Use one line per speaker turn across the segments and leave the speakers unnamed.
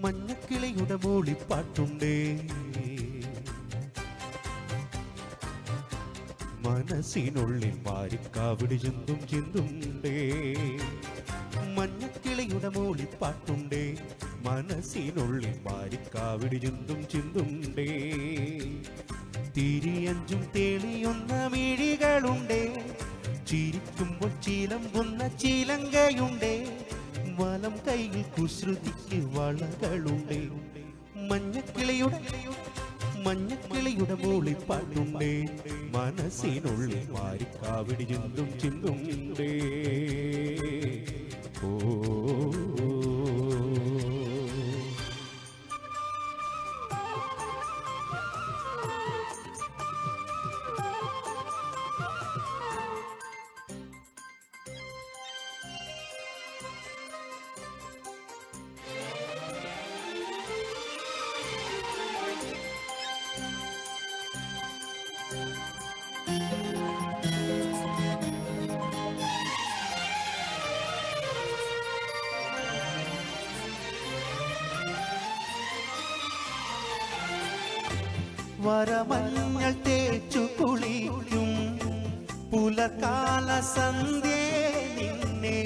മഞ്ഞക്കിളിയുടെ മൂളിപ്പാട്ടുണ്ടേ, മനസ്സിനുള്ളിൽ മാരിക്കാവിടി ചിന്തും ചിന്തുണ്ടേ. മഞ്ഞക്കിളിയുടെ മൂളിപ്പാട്ടുണ്ടേ, മനസ്സിനുള്ളിൽ മാരിക്കാവിടി ചിന്തും ചിന്തുണ്ടേ. തിരിയഞ്ചും തെളിയുന്ന മിഴികളുണ്ടേ, ചിരിക്കുമ്പോൾ ചിലമ്പുന്ന ചിലങ്കയുണ്ടേ. വലം കൈയിൽ കുസൃതിക്ക് വളകളുണ്ടേ. മഞ്ഞക്കിളിയുടെ മൂളിപ്പാട്ടുണ്ടേ, മനസ്സിനുള്ളിൽ മാരിക്കാവിടി ചിന്തും ചിന്തുണ്ടേ. ഓ വരമഞ്ഞൾ തേച്ചു കുളിക്കും പുലകാല സന്ധ്യേ, നിന്നെ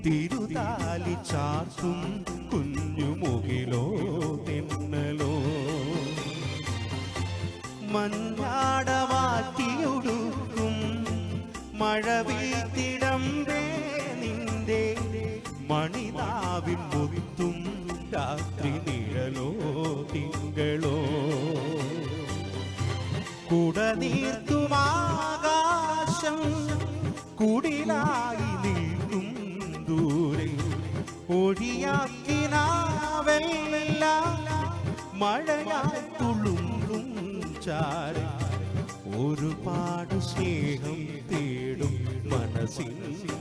തിരുതാലി ചാർത്തും കുഞ്ഞുമുകിലോ തെന്നലോ. മഞ്ഞാടവാറ്റിയൊടുക്കും മഴവീത്തിടമ്പേ, നിന്റെ മണിനാവിൻ മുത്തും രാത്രി നിഴലോ തിങ്കളോ. കുടനീർത്തുമാകാശം കുടിലായി നിൽക്കും ദൂരെ, ഒഴിയാക്കിനാവെല്ലാം മഴയായി തുളുമ്പും ചാരെ. ഒരുപാട് സ്നേഹം തേടും മനസ്സിൻ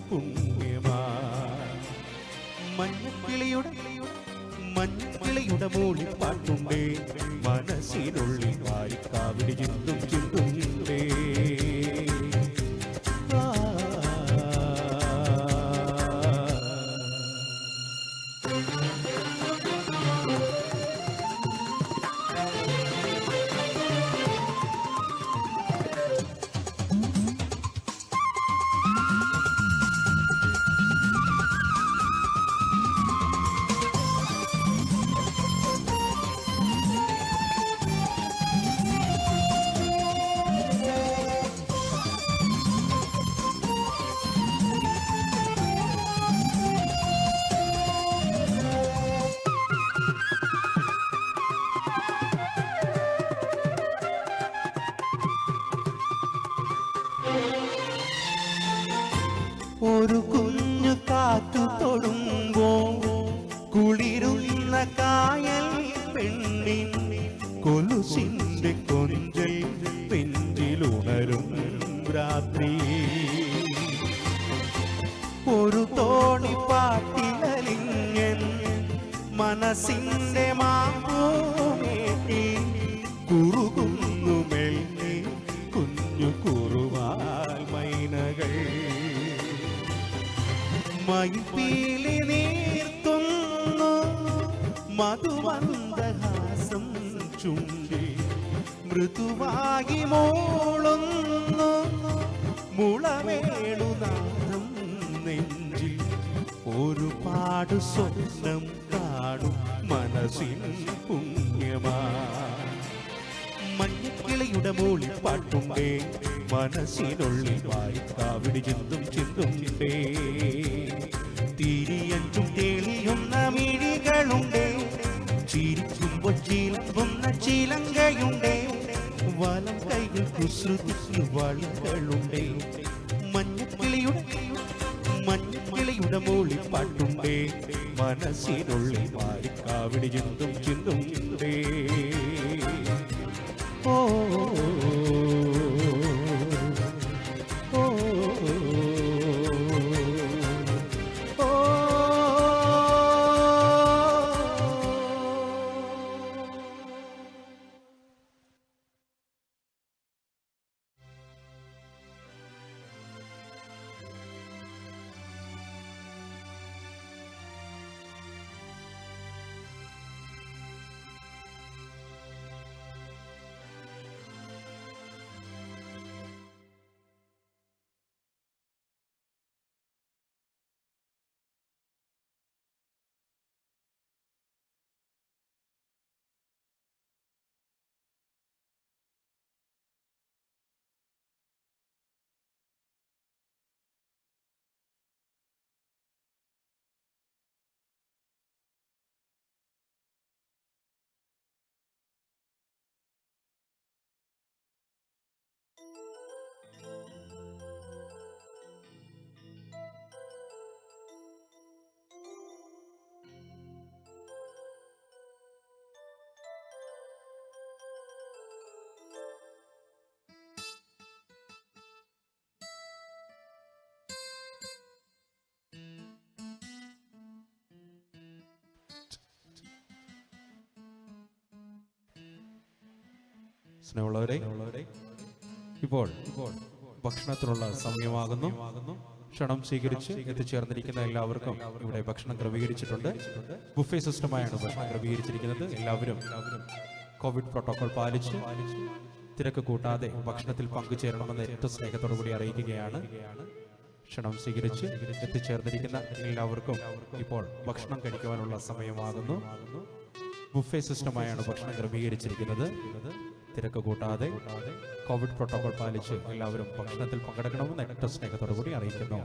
പുണ്യമാ. മഞ്ഞക്കിളിയുടെ മൂളിപ്പാട്ടുണ്ടേ, മനസ്സിനുള്ളിൽ മാരിക്കാവിടി ചിന്തും ചിന്തുണ്ടേ. ഒരു കുഞ്ഞു കാറ്റു തൊടുമ്പോ കുളിരുന്ന കായൽ പെണ്ണിൻ കൊലുസിന്റെ കൊഞ്ചൽ പെഞ്ചിലുണരും രാത്രി. ഒരു തോണിപ്പാട്ടിലലിങ്ങൻ മനസ്സിന്റെ മാമ്പൂമേറ്റി കുറുകുന്നു മെല്ലെ കുഞ്ഞു കുറുവാൽ മൈനകൾ. മയിൽപ്പീലി നീർത്തുന്നു മധുമന്ദഹാസം ചുണ്ടിൽ, മൃദുവായി മോളുന്നു മുളവേണുനാദം നെഞ്ചിൽ. ഒരുപാട് സ്വപ്നം കാണും മനസ്സിൻ പുണ്യമാ. മഞ്ഞക്കിളിയുടെ മൂളിപ്പാട്ടുണ്ടേ, മനസ്സിനുള്ളിൽ മാരിക്കാവിടി ചിന്തും ചിന്തുണ്ടേ. തിരിയഞ്ചും തെളിയുന്ന മിഴികളുണ്ടേ, ചിരിക്കുമ്പോൾ ചിലമ്പുന്ന ചിലങ്കയുണ്ടേ. വലം കൈകൾ കുസൃതിക്ക് വളകളുണ്ടേ. മഞ്ഞക്കിളിയുടെ മൂളിപ്പാട്ടുണ്ടേ, മനസ്സിനുള്ളിൽ മാരിക്കാവിടി ചിന്തും ചിന്തുണ്ടേ. ഓ സ്നേഹമുള്ളവരെ, ഇപ്പോൾ ഭക്ഷണത്തിനുള്ള സമയമാകുന്നു. ക്ഷണം സ്വീകരിച്ച് എത്തിച്ചേർന്നിരിക്കുന്ന എല്ലാവർക്കും ഇവിടെ ഭക്ഷണം ക്രമീകരിച്ചിട്ടുണ്ട്. ബുഫേ സിസ്റ്റമായാണ് ഭക്ഷണം ക്രമീകരിച്ചിരിക്കുന്നത്. എല്ലാവരും കോവിഡ് പ്രോട്ടോകോൾ പാലിച്ച് തിരക്ക് കൂട്ടാതെ ഭക്ഷണത്തിൽ പങ്കുചേരണമെന്ന് ഏറ്റവും സ്നേഹത്തോടു കൂടി അറിയിക്കുകയാണ്. ക്ഷണം സ്വീകരിച്ച് എത്തിച്ചേർന്നിരിക്കുന്ന എല്ലാവർക്കും ഇപ്പോൾ ഭക്ഷണം കഴിക്കുവാനുള്ള സമയമാകുന്നു. ബുഫേ സിസ്റ്റമായാണ് ഭക്ഷണം ക്രമീകരിച്ചിരിക്കുന്നത്. തിരക്ക് കൂട്ടാതെ കോവിഡ് പ്രോട്ടോകോൾ പാലിച്ച് എല്ലാവരും ഭക്ഷണത്തിൽ പങ്കെടുക്കണമെന്ന് ഏറ്റവും സ്നേഹത്തോടു കൂടി അറിയിക്കുന്നു.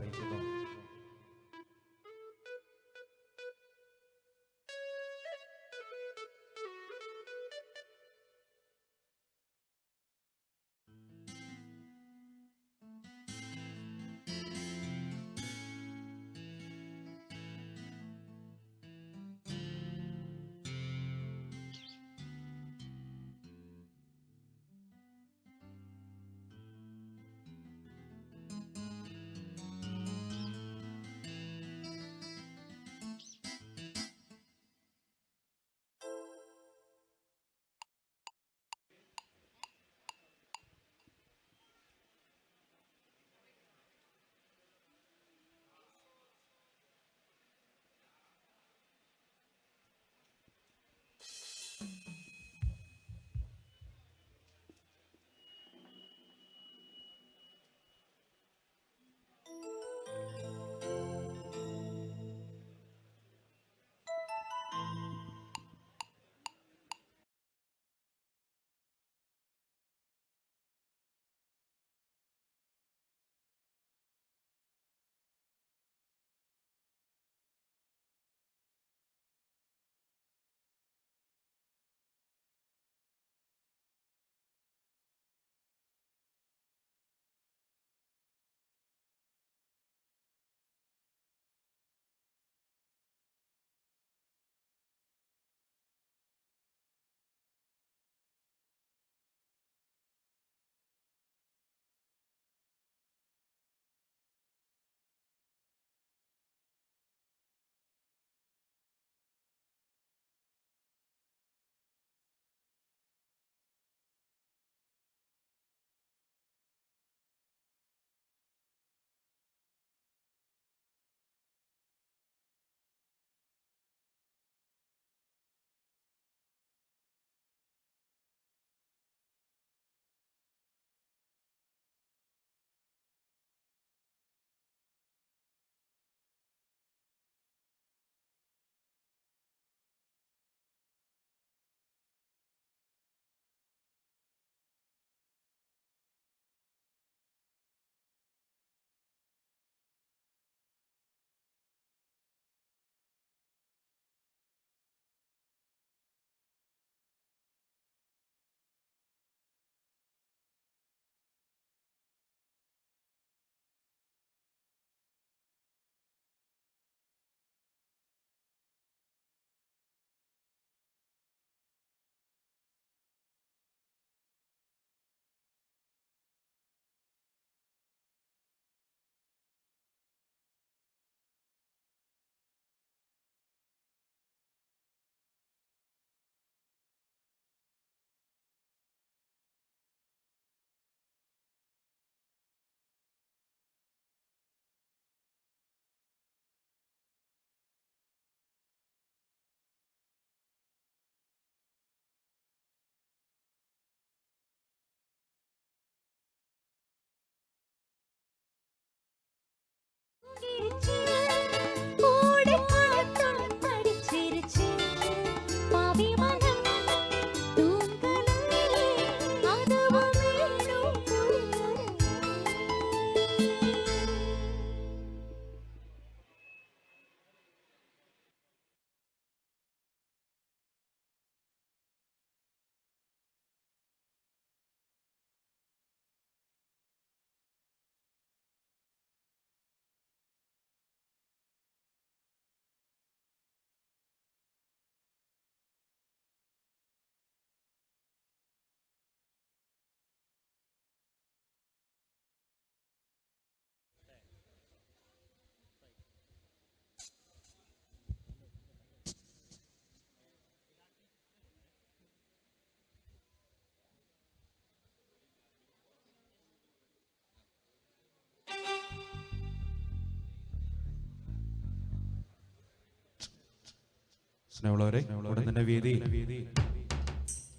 സ്നേഹമുള്ളവരെ, ഉടൻ തന്നെ വേദിയിൽ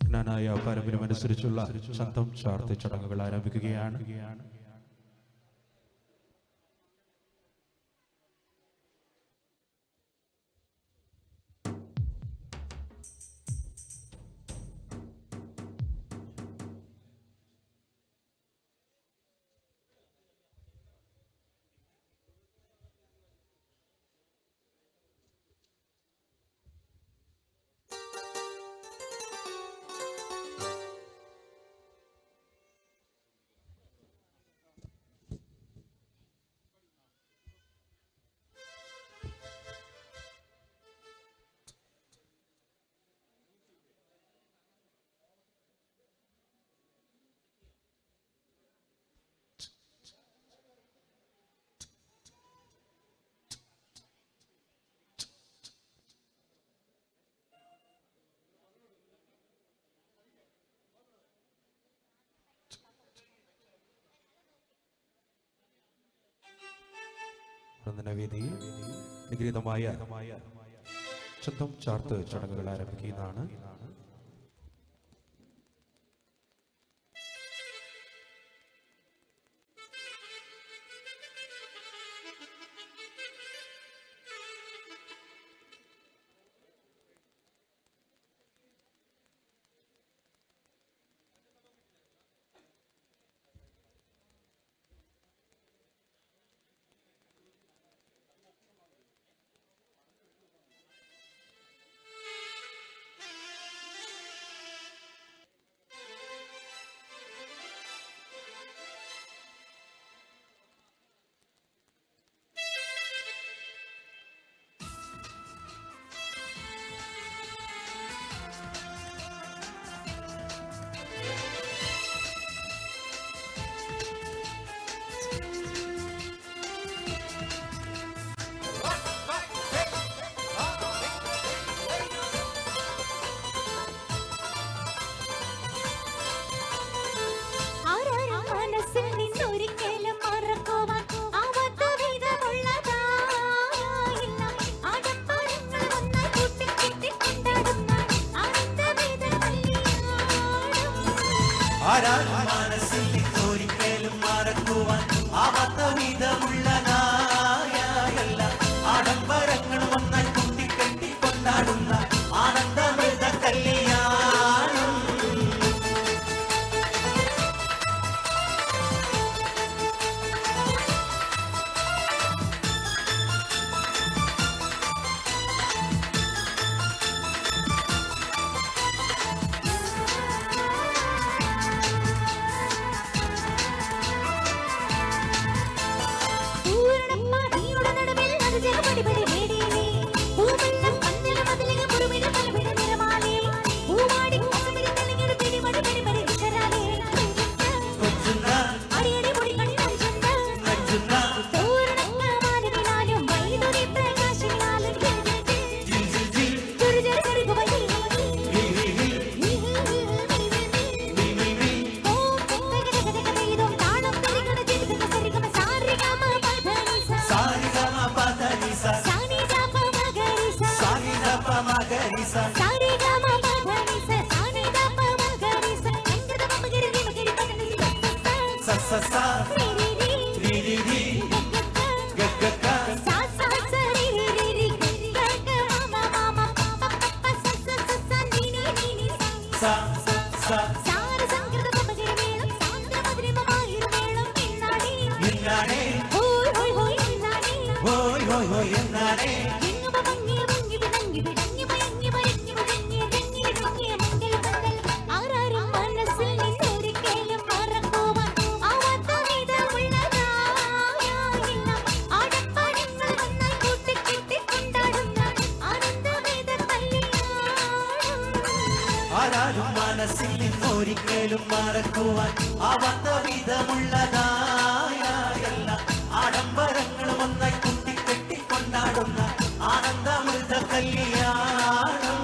ജ്ഞാനായ പാരമ്പര്യമനുസരിച്ചുള്ള ശബ്ദം ചാർത്ത് ചടങ്ങുകൾ ആരംഭിക്കുകയാണ്. വേദിയിൽ നിഗീതമായ ശബ്ദം ചാർത്ത് ചടങ്ങുകൾ ആരംഭിക്കുന്നതാണ്.
ഒരിക്കലും മറക്കുവാൻ ആവാത്ത വിധമുള്ളതായ എല്ലാ ആഡംബരങ്ങളും ഒന്നായി കൂട്ടിക്കെട്ടി കൊണ്ടാടുന്ന ആനന്ദമൃത കല്യാണം. ഒരിക്കലും മറക്കുവാൻ ആവാത്ത വിധമുള്ളതായ എല്ലാ ആഡംബരങ്ങളും ഒന്നായി കൂട്ടിക്കെട്ടി കൊണ്ടാടുന്ന ആനന്ദമൃത കല്യാണം.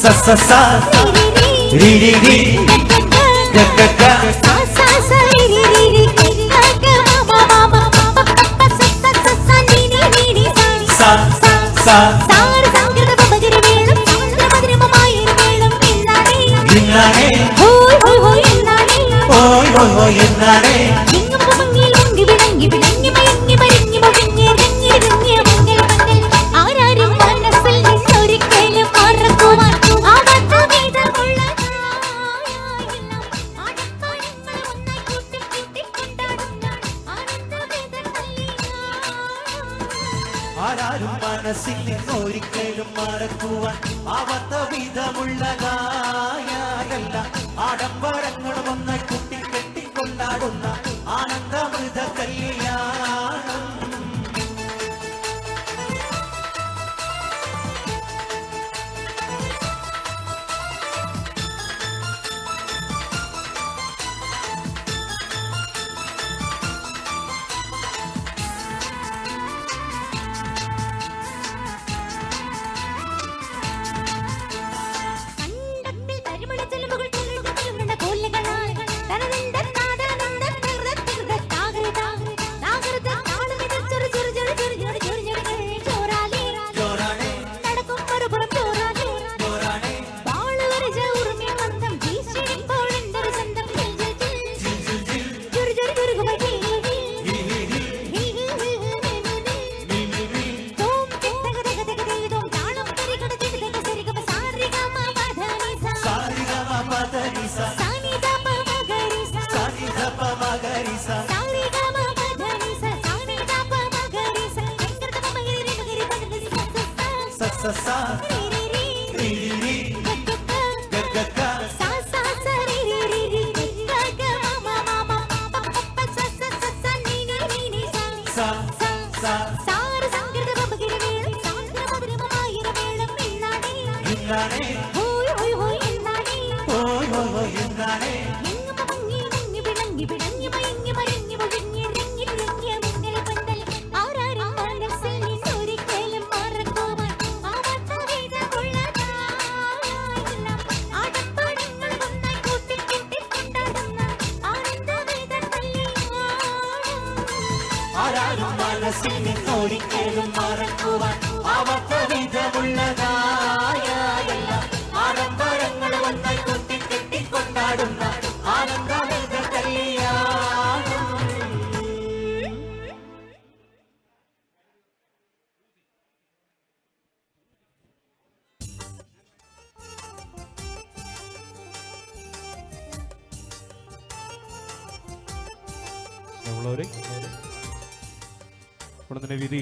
sa sa sa ri ri ri ga ga ga
sa sa sa ri ri ri ga ga ma ma ma pa pa sa sa sa sa ni ni ni ni
sa sa sa
സാര സംഗീത ബമഗരി വേളം സാന്ദ്രമധുരമമായ വേളം എന്നാണേ
എന്നാണേ
ഹോയ് ഹോയ് ഹോയ് എന്നാണേ
ഓയ് ഓയ് ഓയ് എന്നാണേ
ഇങ്ങും മങ്ങിൽ മുങ്ങി വിളങ്ങി വിളങ്ങി മയങ്ങി മരിങ്ങി മുഴിഞ്ഞി രങ്ങി രങ്ങി മങ്ങൽ മങ്ങൽ ആരാരും മനസ്സിൽ നിന്നൊരിക്കലും മറക്കുവാൻ ആവാത്ത വിധമുള്ള ആടപ്പാടങ്ങൾ ഒന്നായി കൂട്ടി കൂട്ടി കൊണ്ടാടുന്ന ആനന്ദവേദനല്ലിയാ
ആരാരും മനസ്സിൽ നിന്നൊരിക്കലും മറക്കുവാൻ ആവാത്ത വിധമുള്ളതായല്ല ആഡംബരങ്ങളും ഒന്നായി കുട്ടി കെട്ടിക്കൊണ്ടാടുന്ന ആനന്ദമൃത കല്യാണം
കണ്ടത്തിൽ തരിമണ ചെലവുകൾ ചെറുതകളുടെ കോലുകളാൽ തനനന്ദ താദനന്ദ തൃത താകൃത താകൃത താളമിത ചെറു ചെറു ചെറു ചെറു ചെറു ചെറു ചെറു ചോറാലി
ജോറാണേ
നടക്കും മറുപുറം ചോറാലി
ജോറാണേ
വാളുവരജ ഉറുമി മന്ദം വീശിടുമ്പോൾ എന്തൊരു ചന്തം ചുരു ചുരു ചുരുകുമതി തോം തെഗ തെഗ തെഗ തെഗ താളം പരികട ചിടുക സരിഗമ സാരിഗമ പധനിസ
സാരിഗമ പദനിസ
സാനിദപ മഗരിസ
സാരിഗമ മഗരിസ
സാരിഗമ പധനിസ സാനിദപ മഗരിസ സംഗീത മഗരി മഗരി പദനിസ
സ സ സ
രി രി
രി രി
ഗ
ഗ ഗ
sa sa sa ri ri ri ri ga ga ma ma ma pa pa pa sa sa sa sa ni ni ni ni
sa
sa
sa
സാര സംഗീത ബമഗരി വേളം സാന്ദ്രമധുരമായ വേളം എന്നാണേ
എന്നാണേ
ഹോയ് ഹോയ് ഹോയ് എന്നാണേ
ഓയ് ഓയ് ഓയ് എന്നാണേ
എങ്ങും മങ്ങി മുങ്ങി വിളങ്ങി വിളങ്ങി മയങ്ങി മരിങ്ങി മുഴിഞ്ഞി രങ്ങി രങ്ങി മങ്ങൽ പന്തൽ ആരാരും മനസ്സിൽ നിന്നൊരിക്കലും മറക്കുവാൻ ആവാത്ത വിധമുള്ളതായെല്ലാം ആടപ്പാടങ്ങൾ ഒന്നായി കൂട്ടി കൂട്ടി കൊണ്ടാടുന്ന ആനന്ദവേദ കല്യാണം
ആരാരും മനസ്സിൽ നിന്നൊരിക്കലും മറക്കുവാൻ ആവാത്ത വിധമുള്ളതായ എല്ലാ ആഡംബരങ്ങളും ഒന്നായി കൂട്ടി കെട്ടിക്കൊണ്ടാടുന്ന ആനന്ദമൃത കല്യാണം
ഉള്ളവരെ ഉടനെ വിധി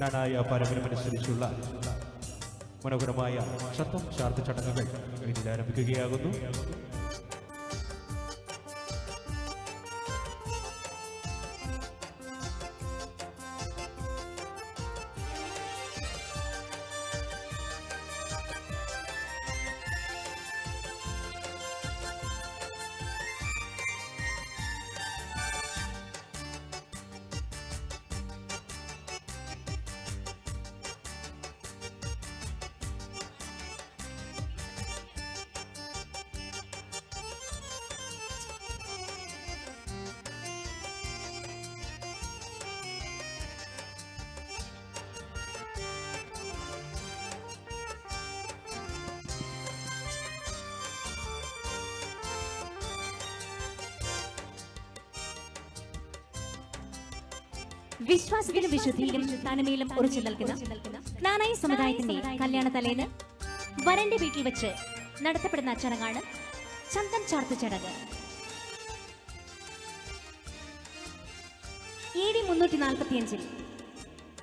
ഞാനായ പരമ്പരമനുസരിച്ചുള്ള മനോഹരമായ ശബ്ദം ചാർത്ത ചടങ്ങുകൾ ഇതിൽ ആരംഭിക്കുകയാകുന്നു.
വിശ്വാസത്തിലും വിശുദ്ധിയിലും തനിമയിലും ഉറച്ചു നിൽക്കുന്ന ജ്ഞാനായി സമുദായത്തിന്റെ കല്യാണ തലേന്ന് വരന്റെ വീട്ടിൽ വെച്ച് നടത്തപ്പെടുന്ന ചടങ്ങാണ് ചന്തം ചാർത്ത് ചടങ്ങ്. AD 345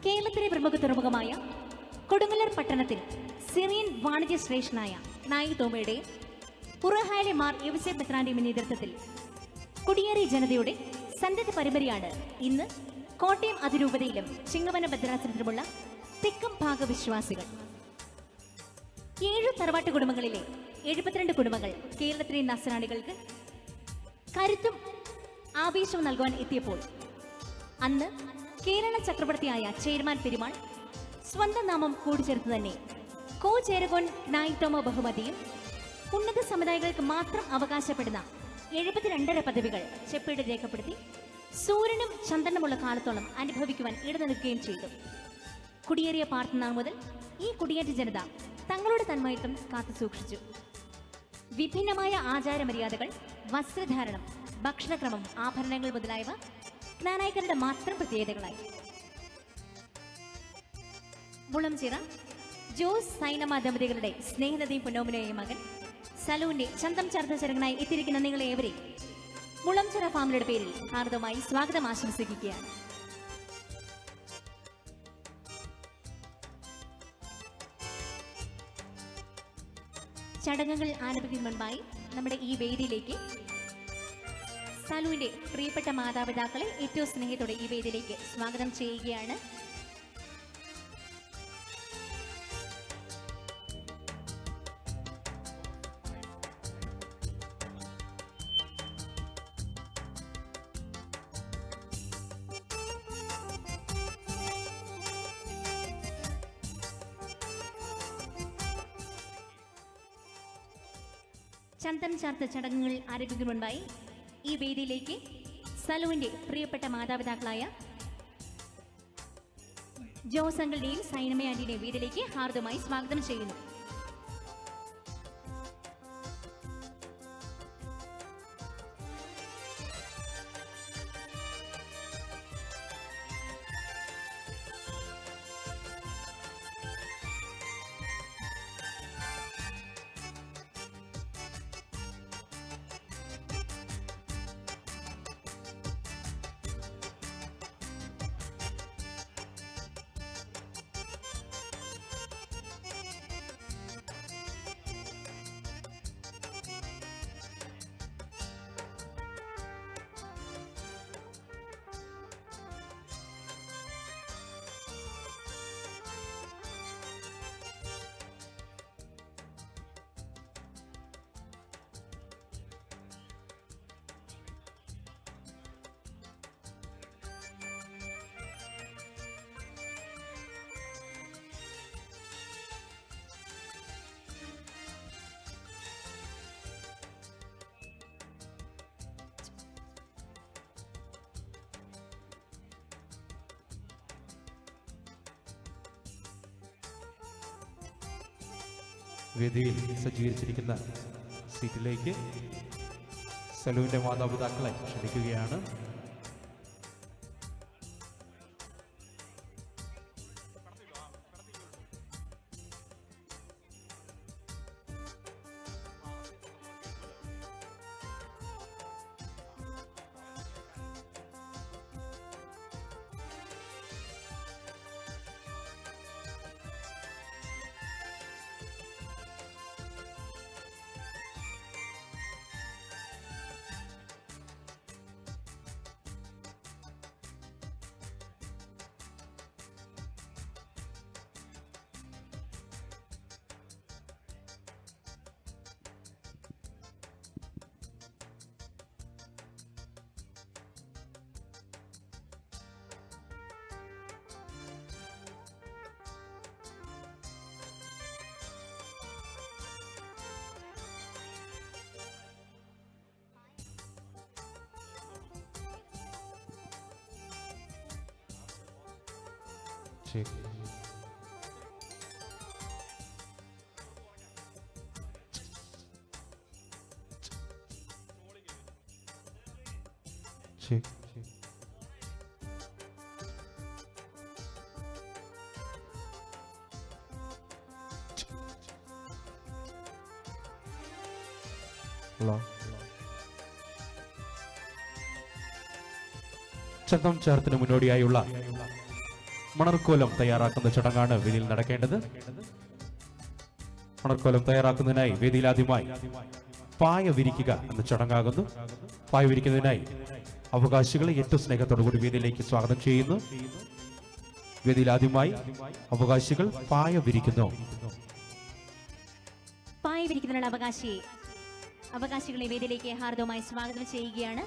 കേരളത്തിലെ പ്രമുഖ തുറമുഖമായ കൊടുങ്ങല്ലൂർ പട്ടണത്തിൽ സിറിയൻ വാണിജ്യ ശ്രേഷ്ഠനായ നായി തോമയുടെ പുറഹാലെ മാർ യൂസഫ് മെത്രാന്റെയും നേതൃത്വത്തിൽ കുടിയേറിയ ജനതയുടെ സന്നദ്ധ പരമ്പരയാണ് ഇന്ന് കോട്ടയം അതിരൂപതയിലും ചിങ്ങവന ഭദ്രാസനത്തിലുമുള്ള തെക്കും ഭാഗവിശ്വാസികൾ. 7 തറവാട്ട് കുടുംബങ്ങളിലെ 72 കുടുംബങ്ങൾ കേരളത്തിലെ നസ്രാണികൾക്ക് കരുത്തും ആവേശവും നൽകുവാൻ എത്തിയപ്പോൾ അന്ന് കേരള ചക്രവർത്തിയായ ചെയർമാൻ പെരുമാൾ സ്വന്തം നാമം കൂടിച്ചേർത്ത് തന്നെ കോ ചേരകോൺ നായിത്തോമ ബഹുമതിയും ഉന്നത സമുദായങ്ങൾക്ക് മാത്രം അവകാശപ്പെടുന്ന 72 പദവികൾ ചെപ്പേട് രേഖപ്പെടുത്തി സൂര്യനും ചന്ദ്രനുമുള്ള കാലത്തോളം അനുഭവിക്കുവാൻ ഇടനൽകുകയും ചെയ്തു. കുടിയേറിയ പാർത്തനാൾ മുതൽ ഈ കുടിയേറ്റ ജനത തങ്ങളുടെ തന്മയത്വം കാത്തു സൂക്ഷിച്ചു. വിഭിന്നമായ ആചാരമര്യാദകൾ, വസ്ത്രധാരണം, ഭക്ഷണക്രമം, ആഭരണങ്ങൾ മുതലായവ ജ്ഞാനായിക്കരുടെ മാത്രം പ്രത്യേകതകളായി. മുളംചിറ ജോസ് സൈനമ ദമ്പതികളുടെ സ്നേഹനദിയും പുന്നോമിനയും മകൻ സലൂന്റെ ചന്തം ചേർത്ത ചടങ്ങിനായി എത്തിയിരിക്കുന്ന നിങ്ങളെ ഏവരെയും മുളംചിറ ഫാമിലിയുടെ പേരിൽ ഹാർദമായി സ്വാഗതം ആശംസിക്കുകയാണ്. ചടങ്ങുകൾ ആരംഭിക്കുന്നതിന് മുൻപായി നമ്മുടെ ഈ വേദിയിലേക്ക് സലൂന്റെ പ്രിയപ്പെട്ട മാതാപിതാക്കളെ ഏറ്റവും സ്നേഹത്തോടെ ഈ വേദിയിലേക്ക് സ്വാഗതം ചെയ്യുകയാണ്. ചന്തം ചാർത്ത ചടങ്ങുകൾ ആരംഭിക്കുന്നതിന് മുൻപായി ഈ വേദിയിലേക്ക് സലുവിന്റെ പ്രിയപ്പെട്ട മാതാപിതാക്കളായ ജോസ് അങ്കിളിനെയും സൈനമ ആന്റിയുടെയും വേദിയിലേക്ക് ഹാർദമായി സ്വാഗതം ചെയ്യുന്നു.
വേദിയിൽ സജ്ജീകരിച്ചിരിക്കുന്ന സീറ്റിലേക്ക് സലൂവിന്റെ മാതാപിതാക്കളെ ക്ഷണിക്കുകയാണ്. Check. Check. ചന്തം ചേർത്തിന് മുന്നോടിയായുള്ള മണർക്കോലം തയ്യാറാക്കുന്ന ചടങ്ങാണ് വേദിയിൽ നടക്കേണ്ടത്. മണർക്കോലം തയ്യാറാക്കുന്നതിനായി വേദിയിൽ ആദ്യമായി പായ വിരിക്കുക എന്ന ചടങ്ങാകുന്നു. പായ വിരിക്കുന്നതിനായി അവകാശികളെ ഏറ്റവും സ്നേഹത്തോടുകൂടി വേദിയിലേക്ക് സ്വാഗതം ചെയ്യുന്നു. വേദിയിൽ ആദ്യമായി അവകാശികൾ പായ വിരിക്കുന്നു.
പായ വിരിക്കുന്നതിനുള്ള അവകാശികളെ വേദിയിലേക്ക് ഹാർദവമായി സ്വാഗതം ചെയ്യുകയാണ്.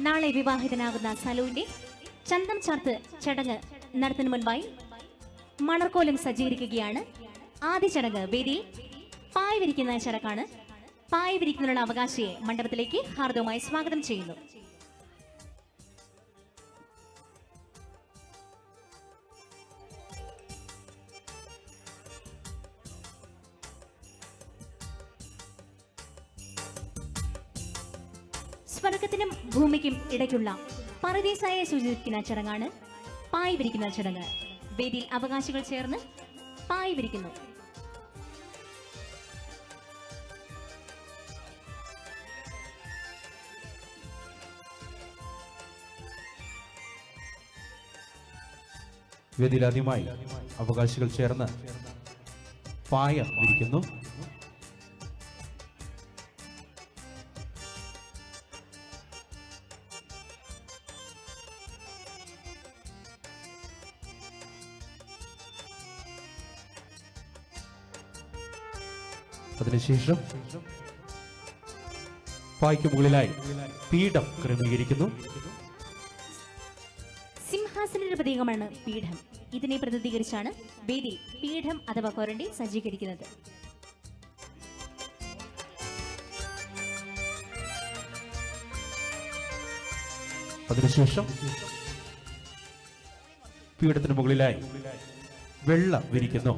നാളെ വിവാഹിതനാകുന്ന സലുവിന്റെ ചന്തം ചാർത്ത് ചടങ്ങ് നടത്തുന്നതിന് മുൻപായി മണർക്കോലം സജ്ജീകരിക്കുകയാണ്. ആദ്യ ചടങ്ങ് വേദിയിൽ പായ വിരിക്കുന്ന ചടങ്ങാണ്. പായ വിരിക്കുന്നതിനുള്ള അവകാശിയെ മണ്ഡപത്തിലേക്ക് ഹാർദവമായി സ്വാഗതം ചെയ്യുന്നു. സ്വർഗത്തിനും ഭൂമിക്കും ഇടയ്ക്കുള്ള പരദീസായെ സൂചിപ്പിക്കുന്ന ചടങ്ങാണ് പായ് വിരിക്കുന്ന ചടങ്ങ്. വേദിയിൽ അവകാശികൾ ചേർന്ന് പായ് വിരിക്കുന്നു.
വേദിയിൽ ആദ്യമായി അവകാശികൾ ചേർന്ന് പായ വിരിക്കുന്നു. അതിനുശേഷം പായ്ക്ക് മുകളിലായി പീഠം ക്രമീകരിക്കുന്നു.
സിംഹാസനയുടെ പ്രതീകമാണ് പീഠം. ഇതിനെ പ്രതിനിധീകരിച്ചാണ് വേദി പീഠം അഥവാ കൊരണ്ടി സജ്ജീകരിക്കുന്നത്.
അതിനുശേഷം പീഠത്തിന് മുകളിലായി വെള്ളം വിരിക്കുന്നു.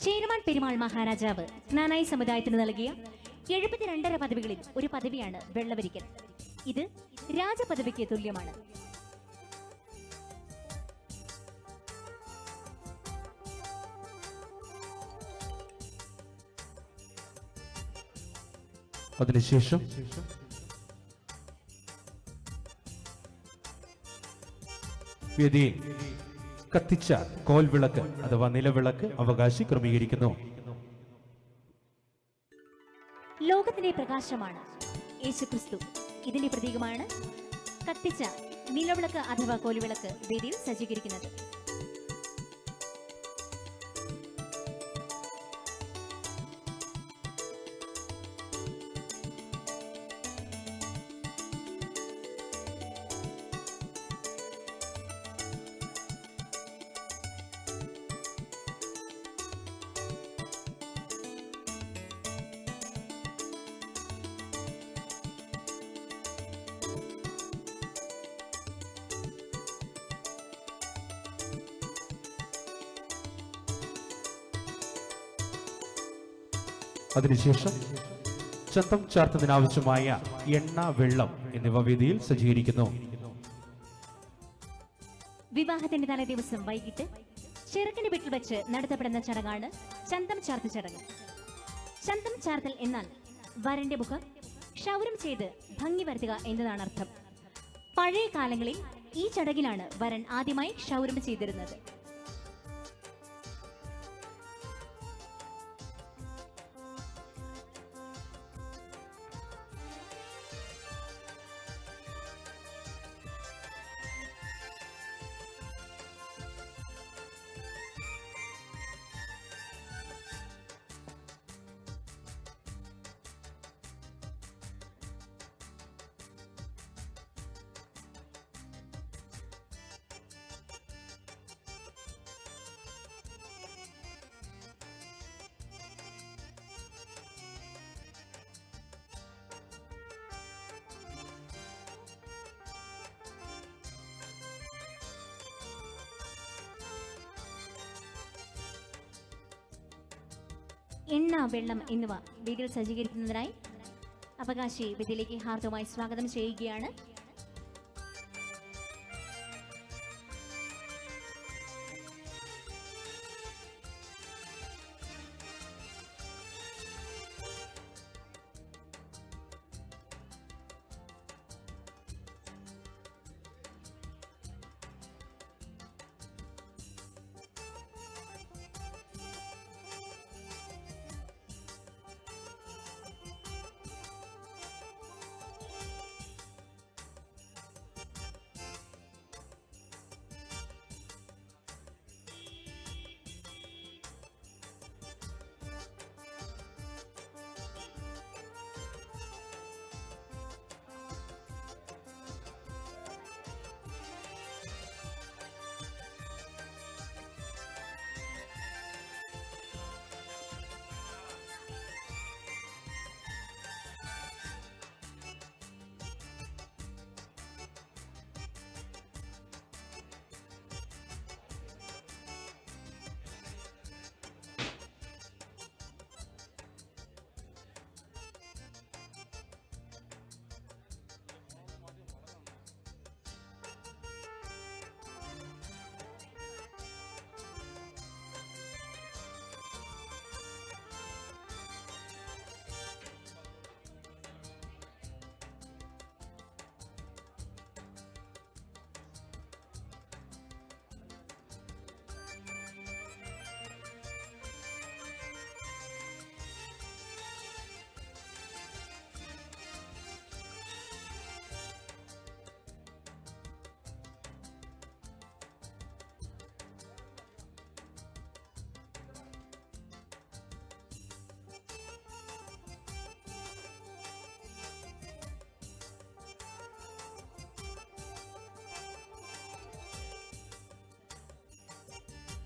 ചേരമാൻ പെരുമാൾ മഹാരാജാവ് ജ്ഞാനായി സമുദായത്തിന് നൽകിയ 72 പദവികളിൽ ഒരു പദവിയാണ് വെള്ളവരിക്കൽ. ഇത് രാജപദവിക്ക് തുല്യമാണ്.
അതിനുശേഷം വേദിയിൽ കത്തിച്ച കോൽവിളക്ക് അഥവാ നിലവിളക്ക് അവകാശി ക്രമീകരിക്കുന്നു.
ലോകത്തിന്റെ പ്രകാശമാണ് യേശുക്രിസ്തു. ഇതിന്റെ പ്രതീകമാണ് കത്തിച്ച നിലവിളക്ക് അഥവാ കോൽവിളക്ക് വേദിയിൽ സജ്ജീകരിക്കുന്നത്.
അതിനുശേഷം ചന്തം ചാർത്തുന്നതിനാവശ്യമായ എണ്ണ, വെള്ളം എന്നിവ വേദിയിൽ സജ്ജീകരിക്കുന്നു.
വിവാഹത്തിന്റെ തലേ ദിവസം വൈകിട്ട് ചെറുക്കന്റെ വീട്ടിൽ വെച്ച് നടത്തപ്പെടുന്ന ചടങ്ങാണ് ചന്തം ചാർത്ത് ചടങ്ങ്. ചന്തം ചാർത്തൽ എന്നാൽ വരന്റെ മുഖം ക്ഷൗരം ചെയ്ത് ഭംഗി വരുത്തുക എന്നതാണ് അർത്ഥം. പഴയ കാലങ്ങളിൽ ഈ ചടങ്ങിലാണ് വരൻ ആദ്യമായി ക്ഷൗരം ചെയ്തിരുന്നത്. എണ്ണ, വെള്ളം എന്നിവ വേദിയിൽ സജ്ജീകരിക്കുന്നതിനായി അവകാശി വേദിയിലേക്ക് ഹാർദവമായി സ്വാഗതം ചെയ്യുകയാണ്.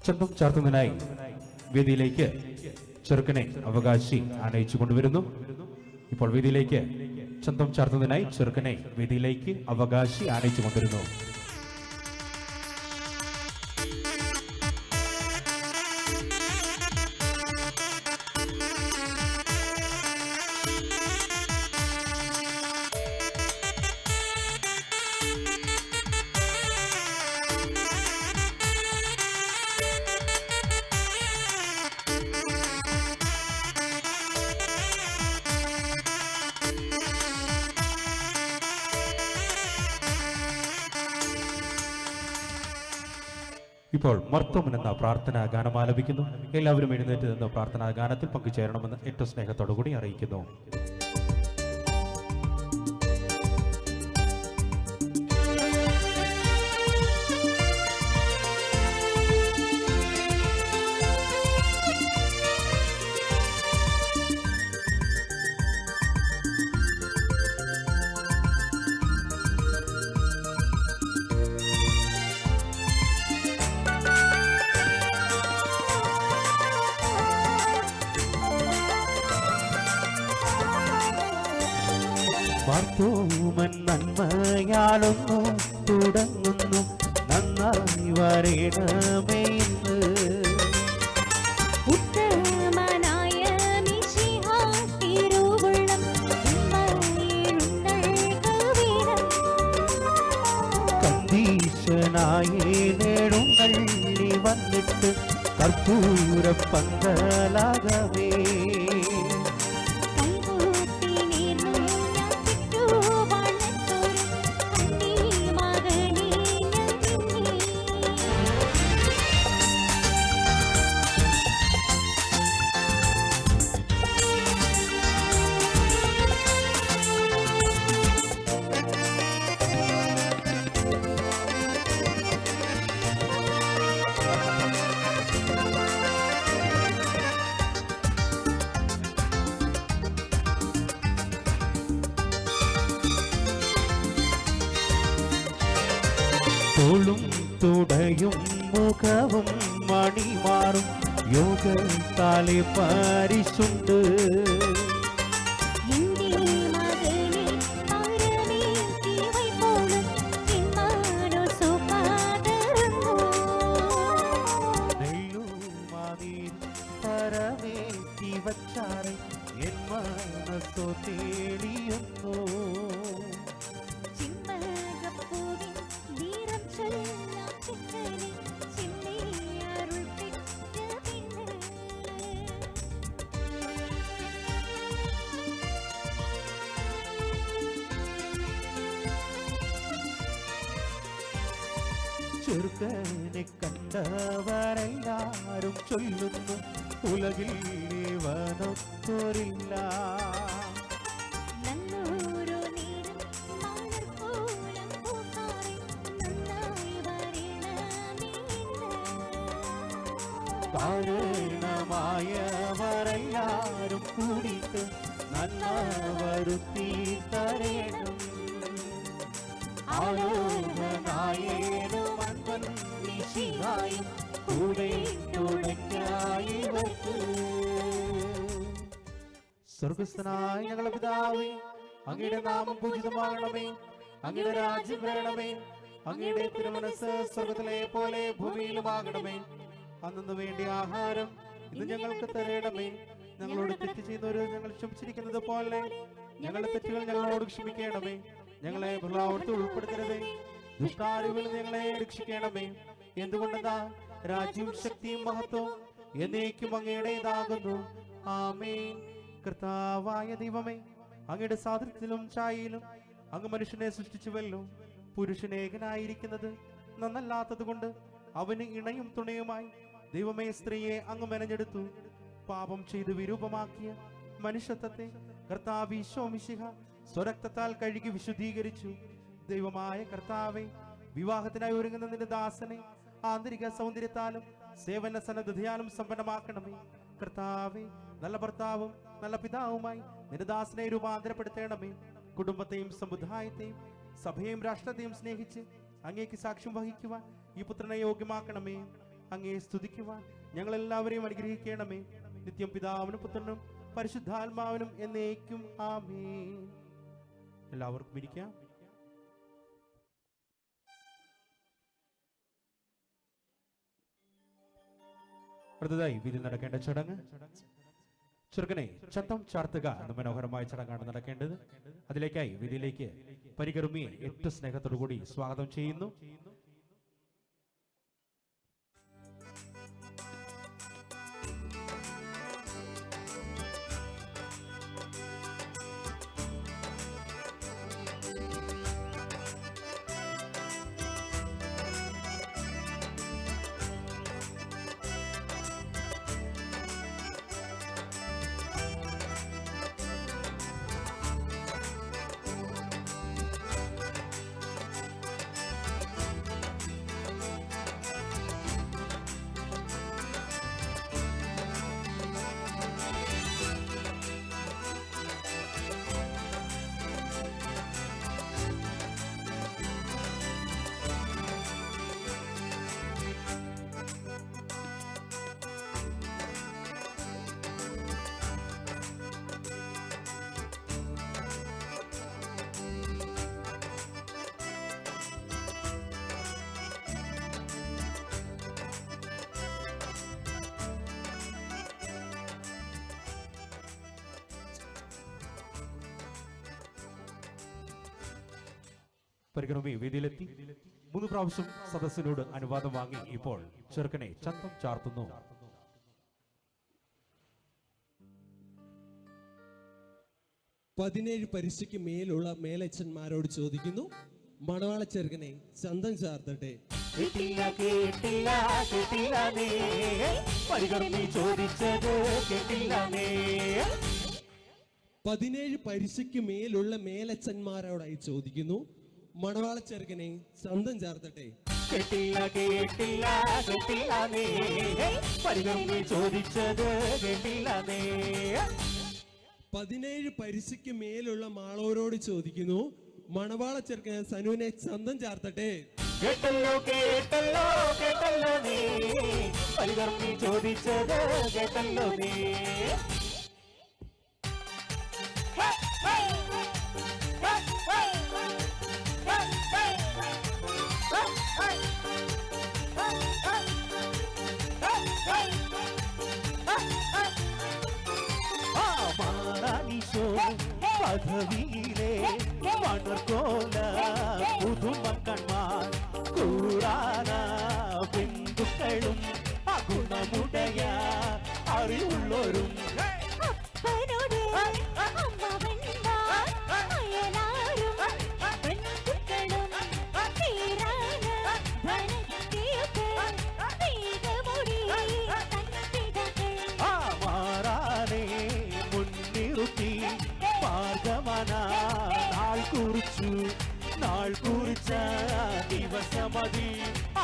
ചന്തം ചാർത്തുന്നതിനായി വേദിയിലേക്ക് ചെറുക്കനെ അവകാശി ആനയിച്ചു കൊണ്ടുവരുന്നു. ഇപ്പോൾ വേദിയിലേക്ക് ചന്തം ചാർത്തുന്നതിനായി ചെറുക്കനെ വേദിയിലേക്ക് അവകാശി ആനയിച്ചു കൊണ്ടുവരുന്നു. ഇപ്പോൾ മർത്തോമൻ എന്ന പ്രാർത്ഥനാ ഗാനം ആലപിക്കുന്നു. എല്ലാവരും എഴുന്നേറ്റ് നിന്ന് പ്രാർത്ഥനാ ഗാനത്തിൽ പങ്കുചേരണമെന്ന് ഏറ്റവും സ്നേഹത്തോടു കൂടി അറിയിക്കുന്നു. മർത്തോമൻ നന്മയാലൊന്നു തുടങ്ങുന്നു, നന്നായി വരേണമേ ഇന്ന്.
ഉത്തമനായ മിശിഹാ തിരുവുള്ളം ഉമ്മയെഴുന്നേൽക്കവേണം.
കണ്ടീശനായി നേടുങ്ങള്ളി വന്നിട്ട് കർപ്പൂര പന്തലാകവേ. തോളും തുടയും മുഖവും മണിമാറും യോഗത്താലെ പരിശുണ്ട്. പരമേറ്റി വച്ചാറെ എൻ മനസ്സോ തേടിയൊന്നു. ചെറുക്കനെ കണ്ടവരെല്ലാരും ചൊല്ലുന്നു, ഉലകിൽ ഇവനൊത്തൊരില്ല. കാരണമായവരെല്ലാരും കൂടിയിട്ട് നന്മ വരുത്തി തരേണം. ആലോചനായേനും അൻപൻ മിശിഹായും കൂടെ തുണയ്ക്കായി വർക്ക്. സ്വർഗസ്ഥനായ ഞങ്ങളുടെ പിതാവേ, അങ്ങയുടെ നാമം പൂജിതമാകണമേ, അങ്ങയുടെ രാജ്യം വരണമേ, അങ്ങയുടെ തിരുമനസ്സ് സ്വർഗത്തിലെ പോലെ ഭൂമിയിലുമാകണമേ. അന്നു വേണ്ടി ആഹാരം ഇന്ന് ഞങ്ങൾക്ക് തരേണമേ. ഞങ്ങളോട് തെറ്റ് ചെയ്യുന്നവര് ഞങ്ങൾ ക്ഷമിച്ചിരിക്കുന്നത് പോലെ ഞങ്ങളുടെ തെറ്റുകൾ ഞങ്ങളോട് ക്ഷമിക്കണമേ. ഞങ്ങളെ പ്രലോഭനത്തിൽ ഉൾപ്പെടുത്തരുതേ, ദുഷ്ടാരൂപിൽ ഞങ്ങളെ രക്ഷിക്കണമേ. എന്തുകൊണ്ടെന്നാ രാജ്യവും ശക്തിയും മഹത്വവും എന്നേക്കും അങ്ങയുടേതാകുന്നു. ആമേൻ. കർത്താവായ ദൈവമേ, അങ്ങയുടെ സാദൃശ്യത്തിലും ഛായയിലും അങ്ങ് മനുഷ്യനെ സൃഷ്ടിച്ചുവല്ലോ. പുരുഷനേകനായിരിക്കുന്നത് നന്നല്ലാത്തത് കൊണ്ട് അവന് ഇണയും തുണയുമായി ദൈവമേ സ്ത്രീയെ അങ്ങ് മെനഞ്ഞെടുത്തു. പാപം ചെയ്ത് വിരൂപമാക്കിയ മനുഷ്യത്വത്തെ കർത്താവ് ഈശോ മിശിഹ സ്വരക്തത്താൽ കഴുകി വിശുദ്ധീകരിച്ചു. ദൈവമായ കർത്താവെ, വിവാഹത്തിനായി ഒരുങ്ങുന്ന നിന്റെ ദാസനെ ആന്തരിക സൗന്ദര്യത്താലും സേവന സന്നദ്ധതയാലും സമ്പന്നമാക്കണമേ. കർത്താവെ, നല്ല ഭർത്താവും നല്ല പിതാവുമായി നിന്റെ ദാസനെ രൂപാന്തരപ്പെടുത്തണമേ. കുടുംബത്തെയും സമുദായത്തെയും സഭയെയും രാഷ്ട്രത്തെയും സ്നേഹിച്ച് അങ്ങേക്ക് സാക്ഷ്യം വഹിക്കുവാൻ ഈ പുത്രനെ യോഗ്യമാക്കണമേ. അങ്ങേ സ്തുതിക്കുവാൻ ഞങ്ങളെല്ലാവരെയും അനുഗ്രഹിക്കണമേ. നിത്യം പിതാവിനും പുത്രനും പരിശുദ്ധാത്മാവിനും എന്നേക്കും ആമേൻ. എല്ലാവർക്കും ഇരിക്കാം. അടുത്തതായി വിധി നടക്കേണ്ട ചടങ്ങ് ചെറുക്കനെ ചത്തം ചാർത്തുക എന്ന മനോഹരമായ ചടങ്ങാണ് നടക്കേണ്ടത്. അതിലേക്കായി വിധിയിലേക്ക് പരികർമ്മിയെ ഏറ്റവും സ്നേഹത്തോടുകൂടി സ്വാഗതം ചെയ്യുന്നു. പരിക്രമി വേദിയിലെത്തി 3 പ്രാവശ്യം സദസ്സിനോട് അനുവാദം വാങ്ങി ഇപ്പോൾ ചെറുക്കനെ ചന്തം ചാർത്തുന്നു.
പതിനേഴ് പരിശയ്ക്ക് മേലുള്ള മേലച്ചന്മാരോട് ചോദിക്കുന്നു, മണവാള ചെറുക്കനെ ചന്തം ചാർത്തട്ടെ. പതിനേഴ് പരിശയ്ക്ക് മേലുള്ള മേലച്ചന്മാരോടായി ചോദിക്കുന്നു, മണവാള ചെറുക്കനെ ചന്തം ചാർത്തട്ടെ. പതിനേഴ് പരിശയ്ക്ക് മേലുള്ള മാളോരോട് ചോദിക്കുന്നു, മണവാള ചെറുക്കനെ സനുവിനെ ചന്തം ചാർത്തട്ടെ.
കേട്ടല്ലോ കേട്ടല്ലോ കേട്ടല്ലോ നീ പരികർമ്മി ചോദിച്ചത് കേട്ടല്ലോ നീ. പദവിയിലെ മണർക്കോല പുതുമക്കന്മാർ കൂറാന ബന്ധുക്കളും ഗുണമുടയ അറിവുള്ളവരും മാറാനെ മുൻനിറുത്തി നാൾ കുറിച്ച ദിവസമതി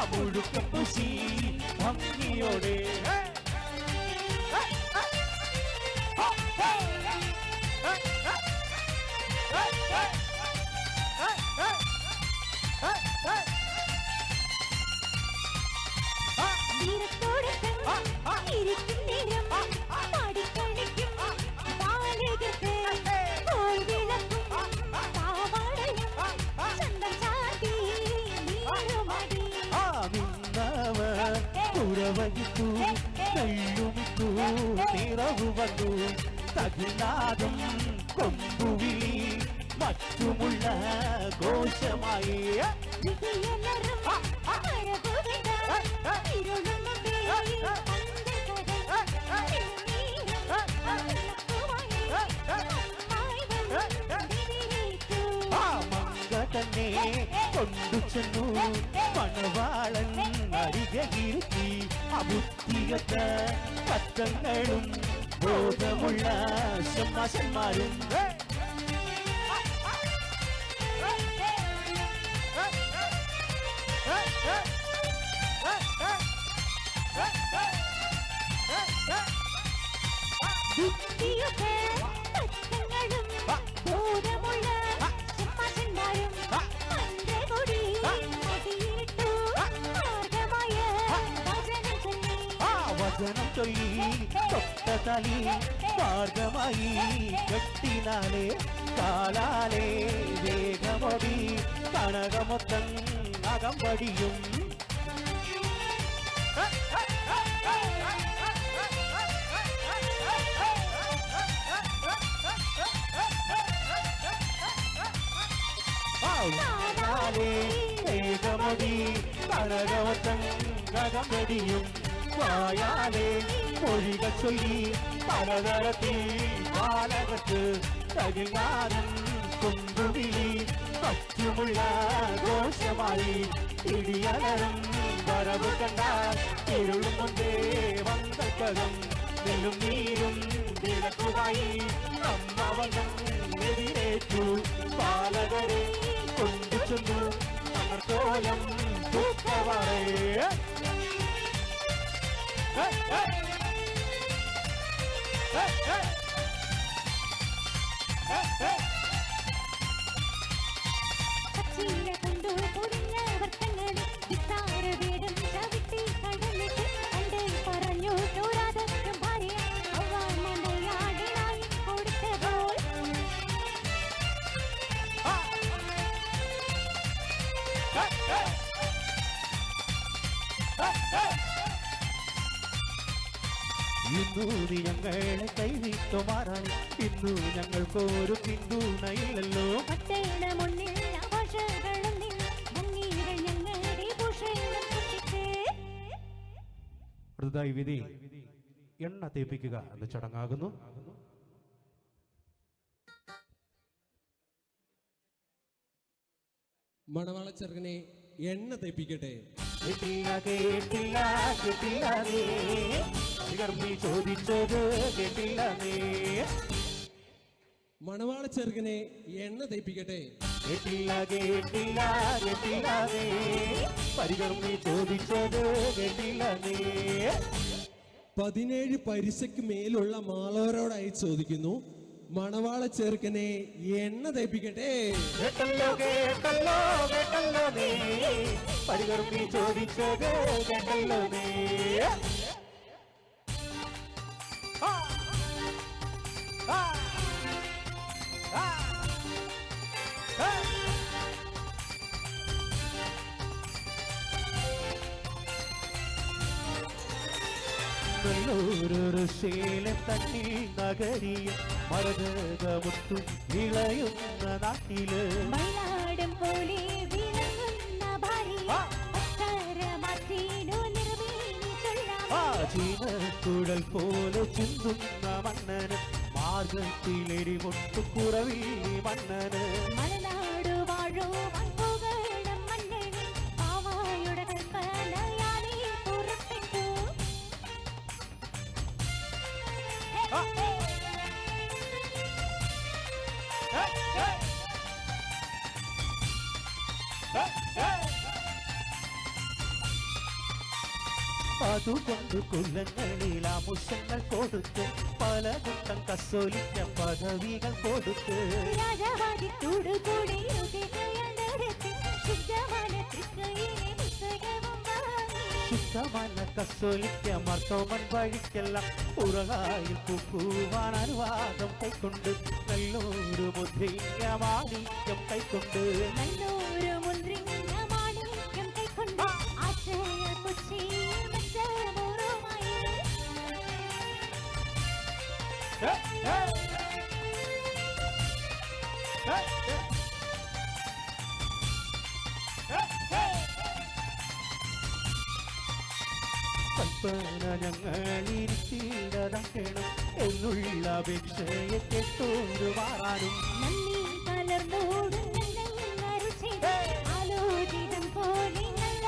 അമുഴുക്ക പുശി ഭംഗിയോടെ പുറവഹിത്തു നെല്ലുമിത്തു നിറവു വന്നു തകിനാദം കൊമ്പുവിളി മറ്റുമുള്ള ഘോഷമായി തന്നെ കൊണ്ടു ചെന്നു മണവാളൻ അരികയിരുത്തി അബുദ്ധിയത്ത പറ്റങ്ങളും ബോധമുള്ള ഷമ്മാശന്മാരും ചൊല്ലി തൊട്ട തലി മാർഗമായി കെട്ടിനാലേ കാലാലേ വേഗമൊടി കനകമൊത്തം അകമ്പടിയും വേഗമൊടി കനകമൊത്തം അകമ്പടിയും വായാലേ മൊഴികൾ ചൊല്ലി പലതരത്തിൽ കാലകത്ത് തകിലാനും കൊണ്ടുവിളി മറ്റുമുള്ള ദോഷമായി ഇടിയലരും വരവ് കണ്ടാൽ ഇരുളും കൊണ്ടേ വന്തക്കകം നെല്ലും നീരും വിളക്കുമായി അമ്മവനം എതിരേറ്റു പാലകരെ കൊണ്ടു ചെന്നു അമർക്കോലം തൂക്കവറേ
പച്ചീല കൊണ്ടു പൊടിഞ്ഞ വർത്തങ്ങളിൽ വിസ്താര വീടും ചവിട്ടി കടന്നിട്ട് കണ്ട് പറഞ്ഞു ചോരാതക്കും ഭാര്യ അവ്വാമണ്ടയാടിനായി കൊടുത്തപ്പോൾ
ഇന്നു നീ ഞങ്ങളെ കൈവിട്ടു മാറാൻ ഇന്നു ഞങ്ങൾക്കൊരു പിന്തുണയില്ലല്ലോ
പട്ടേണ മുന്നിൽ ആഘോഷങ്ങളും ഭംഗികൾ ഞങ്ങളുടെ ഭൂഷണം കുട്ടിക്ക്
അടുത്തതായി വിധി എണ്ണ തേപ്പിക്കുക എന്ന ചടങ്ങാകുന്നു.
മണവാള ചെറുക്കനെ എണ്ണ തെപ്പിക്കട്ടെ.
കേട്ടില്ല കേട്ടില്ല കേട്ടില്ല നീ ഗർഭി ചോദിച്ചത് കേട്ടില്ല നീ
മണവാള ചെറുക്കനെ എണ്ണ തെപ്പിക്കട്ടെ.
കേട്ടില്ല കേട്ടില്ല കേട്ടില്ല നീ പരിഗർഭി ചോദിച്ചത് കേട്ടില്ല നീ
17 പരിസയ്ക്ക് മേലുള്ള മാളോരോടായി ചോദിക്കുന്നു, മണവാള ചെറുക്കനെ എണ്ണ തേപ്പിക്കട്ടെ.
കേട്ടല്ലോ കേട്ടല്ലോ കേട്ടല്ലോ നീ പരിഗർഭി ചോദിച്ചത് കേട്ടല്ലോ നീ ൊരു ശീലം തന്നി നഗരിയ മരതകമുത്തു വിളയുന്ന നാട്ടില്
മയിലാടും പോലെ വിളങ്ങുന്ന ഭാര്യ അക്ഷരമാറ്റീനു നിർവീണി ചൊല്ലാം
ചീനക്കുഴൽ പോലെ ചിന്തുന്ന മന്നന് മാർഗത്തിലെരിമൊട്ടു കുറവില്ലി മന്നന്
മലനാടു വാഴോ വൻപുകളം മന്നനെ പാവായുടെ കൽപ്പനയാലേ പുറപ്പെട്ടു
അതുകൊണ്ട് കുലങ്ങളിൽ ആമുഷങ്ങൾ കൊടുത്ത് പല കൂട്ടം കസോലിക്ക പദവികൾ കൊടുത്ത്
രാജവാദി കൂടുകൂടി ശുദ്ധமான തൃക്കൈയിലെ പുസ്തകവും വാങ്ങി
ശുദ്ധമല്ല കസോലിക്ക മർത്തോമൻ വഴിക്കെല്ലാം ഉറകായിൽ പൂക്കുവാൻ അനുവാദം കൈക്കൊണ്ട് നല്ലൊരു മുദ്രിക മാണിക്യം കൈക്കൊണ്ട്
നല്ലൊരു മുദ്രിക മാണിക്യം കൈക്കൊണ്ട് ആശ്രയ കൊച്ചി മെച്ചമുറുമായി
കൽപ്പന ഞങ്ങളിരിച്ചിടണം എന്നുള്ള അപേക്ഷയെ കേട്ടോരു മാറാനും
നന്ദി കലർന്നോടും ആലോചിതം പോലെ നല്ല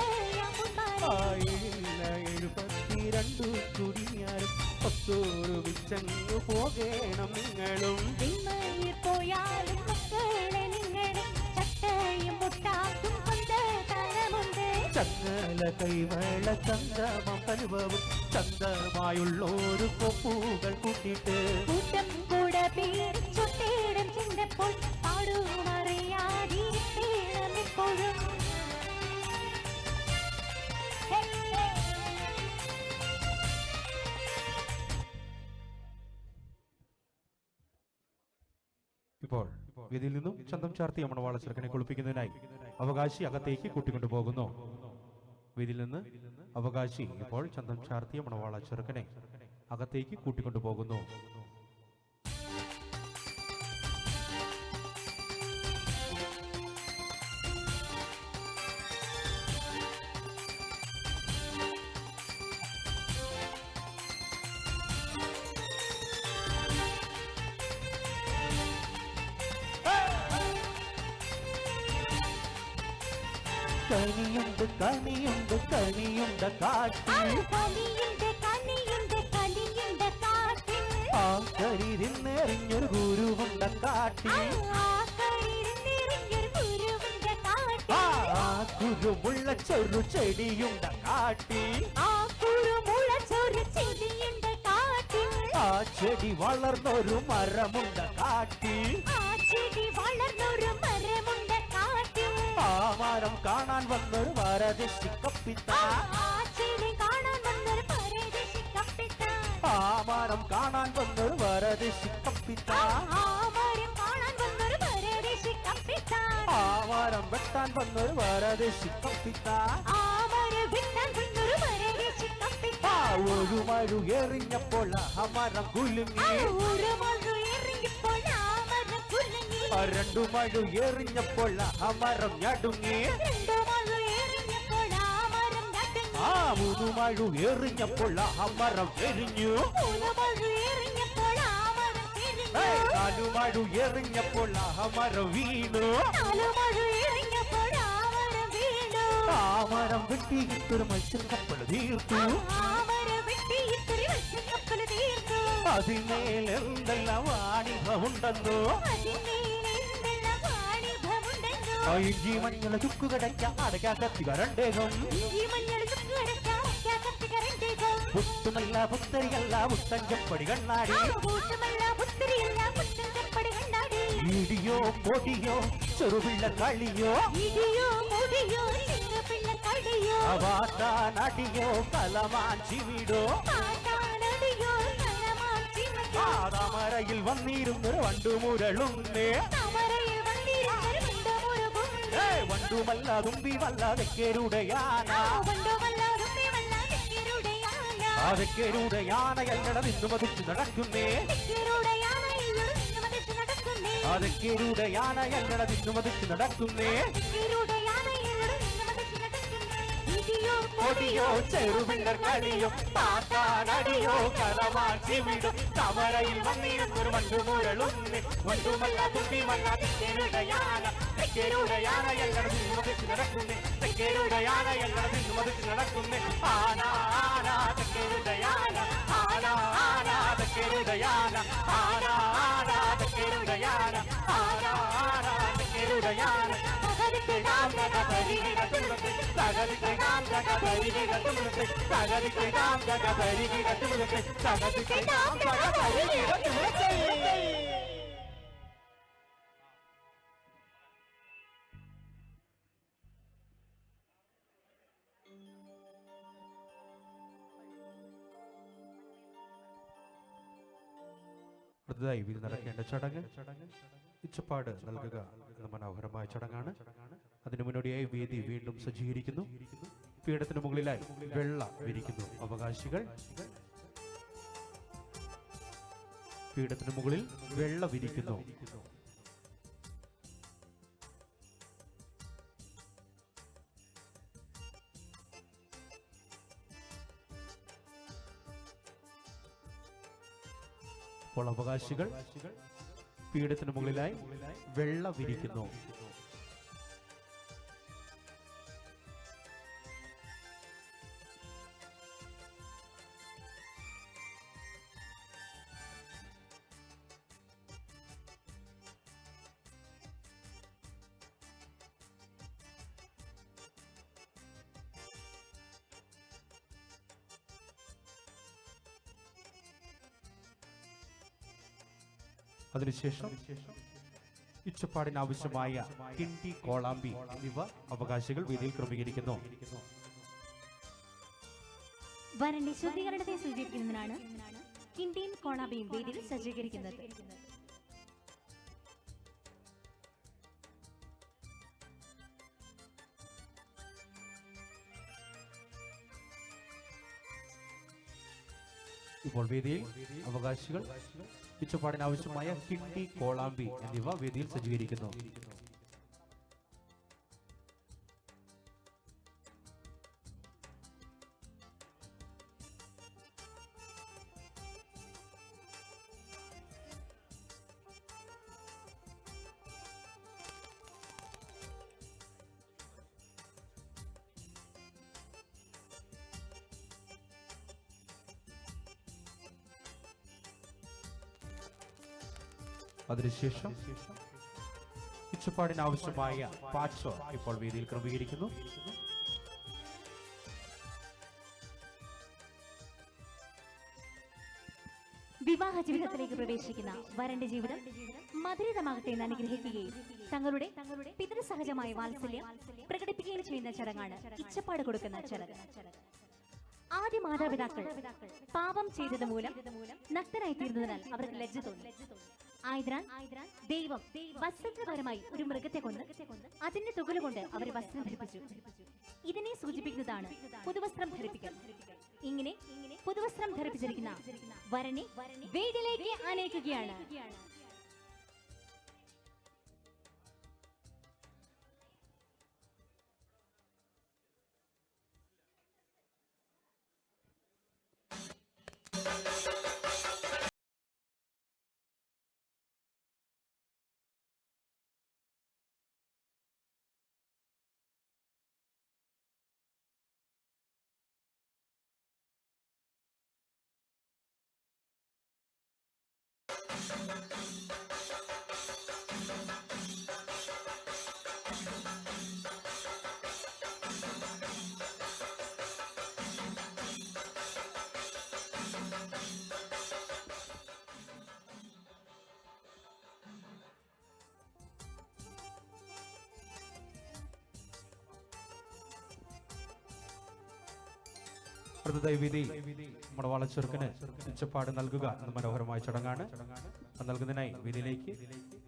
72 കുടിയാലും 10 വിച്ചങ്ങു പോകണം നിങ്ങളും
വിമ്മയിൽ പോയാലും മക്കളെ നിങ്ങളുടെ ചട്ടയും മുട്ടാക്കും കൊണ്ട് തലമുണ്ട്
ചങ്ങല കൈവള ചന്ദ്രമം അനുഭവം ചന്തമായുള്ളൊരു കൊപ്പുകൾ കൂട്ടിട്ട്
കൂട്ടം കൂടെ പേടിച്ചൊട്ടേടം ചെന്നപ്പോൾ പാടുമറിയാതിരിക്കണം എപ്പോഴും
ഇപ്പോൾ വേദിയിൽ നിന്നും ചന്തം ചാർത്തിയ മണവാള ചെറുക്കനെ കുളിപ്പിക്കുന്നതിനായി അവകാശി അകത്തേക്ക് കൂട്ടിക്കൊണ്ടുപോകുന്നു. വേദിയിൽ നിന്ന് അവകാശി ഇപ്പോൾ ചന്തം ചാർത്തിയ മണവാള ചെറുക്കനെ അകത്തേക്ക് കൂട്ടിക്കൊണ്ടുപോകുന്നു.
കനിയുണ്ട് കനിയുണ്ട് കനിയുണ്ട് കാട്ടിൽ ആ കരി തിന്നെറിഞ്ഞൊരു ഗുരുവുണ്ട കാട്ടിൽ ആ കുരുമുള്ള ചെറു ചെടിയുണ്ട കാട്ടിൽ ആ ചെടി വളർന്നൊരു മരമുണ്ട കാട്ടിൽ ആ മരം കാണാൻ വന്നൊരു വരദശി കപ്പിത്ത ആ മരം കാണാൻ വന്നൊരു വരദശി കപ്പിത്ത ആ മരം വെട്ടാൻ വന്നൊരു വരദശി കപ്പിത്ത ആ ഒരു മഴു എറിഞ്ഞപ്പോൾ ആ മരം കുലുങ്ങി രണ്ടു മഴു എറിഞ്ഞപ്പോൾ ആ മരം ഞടുങ്ങി ആ മൂന്നു മഴു എറിഞ്ഞപ്പോൾ ആ മരം എരിഞ്ഞു നാലു മഴു എറിഞ്ഞപ്പോൾ ആ മരം വീണു ആ മരം വെട്ടിയിട്ടൊരു മത്സ്യക്കപ്പൽ തീർത്തു അതിന്മേലെന്തെല്ലാം വാണിഭമുണ്ടെന്നോ ഇഞ്ചി മഞ്ഞള ചുക്കുകടയ്ക്ക അടയ്ക്കാ കത്തി വരണ്ടേകം പുത്തുമല്ല പുത്തരിയല്ല പുത്തഞ്ചപ്പടി കണ്ണാടി ഇടിയോ പൊടിയോ ചെറുപിള്ള കളിയോ വാട്ടാനടിയോ കലമാൻ ചിവിടോ താമരയിൽ വന്നിരുന്നൊരു വണ്ടുമുരളുന്നേ വണ്ടുമല്ല തുമ്പിമല്ല തെക്കേരുടയാന തെക്കേരുടയാനയല്ലട നിന്നു മതിച്ചു നടക്കുന്നേ തെക്കേരുടയാനയല്ലട നിന്നു മതിച്ചു നടക്കുന്നേ പൊടിയോ ചെറുപിള്ളർ കളിയോ പാട്ടാനടിയോ കലമാച്ചിവിടും തമരയിൽ വന്നിരുന്നൊരു വണ്ടുമുരളുന്നേ വണ്ടുമല്ല തുമ്പിമല്ല തെക്കേരുടയാന തെക്കേരുടയാനയല്ലട നിന്നു മതിച്ചു നടക്കുന്നേ തെക്കേരുടയാനയല്ലട നിന്നു മതിച്ചു നടക്കുന്നേ ആന ആന തെക്കേരുടയാന ആന ആന തെക്കേരുടയാന ആന ആന തെക്കേരുടയാന ആന ആന തെക്കേരുടയാന
അടുത്തതായി വിധി നടക്കേണ്ട ചടങ്ങ് ഇച്ചപ്പാട് നൽകുക എന്ന മനോഹരമായ ചടങ്ങാണ്. അതിനു മുന്നോടിയായി വേദി വീണ്ടും സജ്ജീകരിക്കുന്നു. പീഠത്തിന് മുകളിലായി വെള്ള വിരിക്കുന്നു. അവകാശികൾ പീഠത്തിന് മുകളിൽ വെള്ള വിരിക്കുന്നു. അപ്പോൾ അവകാശികൾ പീഠത്തിന് മുകളിലായി വെള്ള വിരിക്കുന്നു. അതിനുശേഷം ഇച്ചപ്പാടിന് ആവശ്യമായ കിണ്ടി, കോളാമ്പി എന്നിവ അവകാശികൾ വേദിയിൽ ക്രമീകരിക്കുന്നു.
വരന്റെ ശുദ്ധീകരണത്തെ സൂചിപ്പിക്കുന്നതിനാണ് കിണ്ടിയും കോളാമ്പിയും വേദിയിൽ സജ്ജീകരിക്കുന്നത്.
ഇപ്പോൾ വേദിയിൽ അവകാശികൾ പിച്ചപ്പാടിന് ആവശ്യമായ കിണ്ടി, കോളാമ്പി എന്നിവ വേദിയിൽ സജ്ജീകരിക്കുന്നു. അതിനുശേഷം പിച്ചപ്പാടിന് ആവശ്യമായ പാച്ചോ ഇപ്പോൾ വേദിയിൽ ക്രമീകരിക്കുന്നു.
വിവാഹ ജീവിതത്തിലേക്ക് പ്രവേശിക്കുന്ന വരന്റെ ജീവിതം മധുരിതമാകട്ടെ എന്ന് അനുഗ്രഹിക്കുകയും തങ്ങളുടെ പിതൃസഹജമായ വാത്സല്യം പ്രകടിപ്പിക്കുകയും ചെയ്യുന്ന ചടങ്ങാണ് ഇച്ചപ്പാട് കൊടുക്കുന്ന ചടങ്ങ്. ആദ്യ മാതാപിതാക്കൾ പാപം ചെയ്തത് മൂലം നഗ്നരായി തീർന്നതിനാൽ അവർക്ക് ലജ്ജ തോന്നി. ആയതിനാൽ ദൈവം വസ്ത്രപരമായി ഒരു മൃഗത്തെ കൊന്ന് അതിന്റെ തുകല് കൊണ്ട് അവരെ വസ്ത്രം ധരിപ്പിച്ചു. ഇതിനെ സൂചിപ്പിക്കുന്നതാണ് പുതുവസ്ത്രം ധരിപ്പിക്കൽ. ഇങ്ങനെ പുതുവസ്ത്രം ധരിപ്പിച്ചിരിക്കുന്ന വരനെ വേദിയിലേക്ക് ആനയിക്കുകയാണ്.
അടുത്തതായി വേദി മണവാള ചെറുക്കന് പിച്ചപ്പാട് നൽകുക എന്ന മനോഹരമായ ചടങ്ങാണ്. നൽകുന്നതിനായി വേദിയിലേക്ക്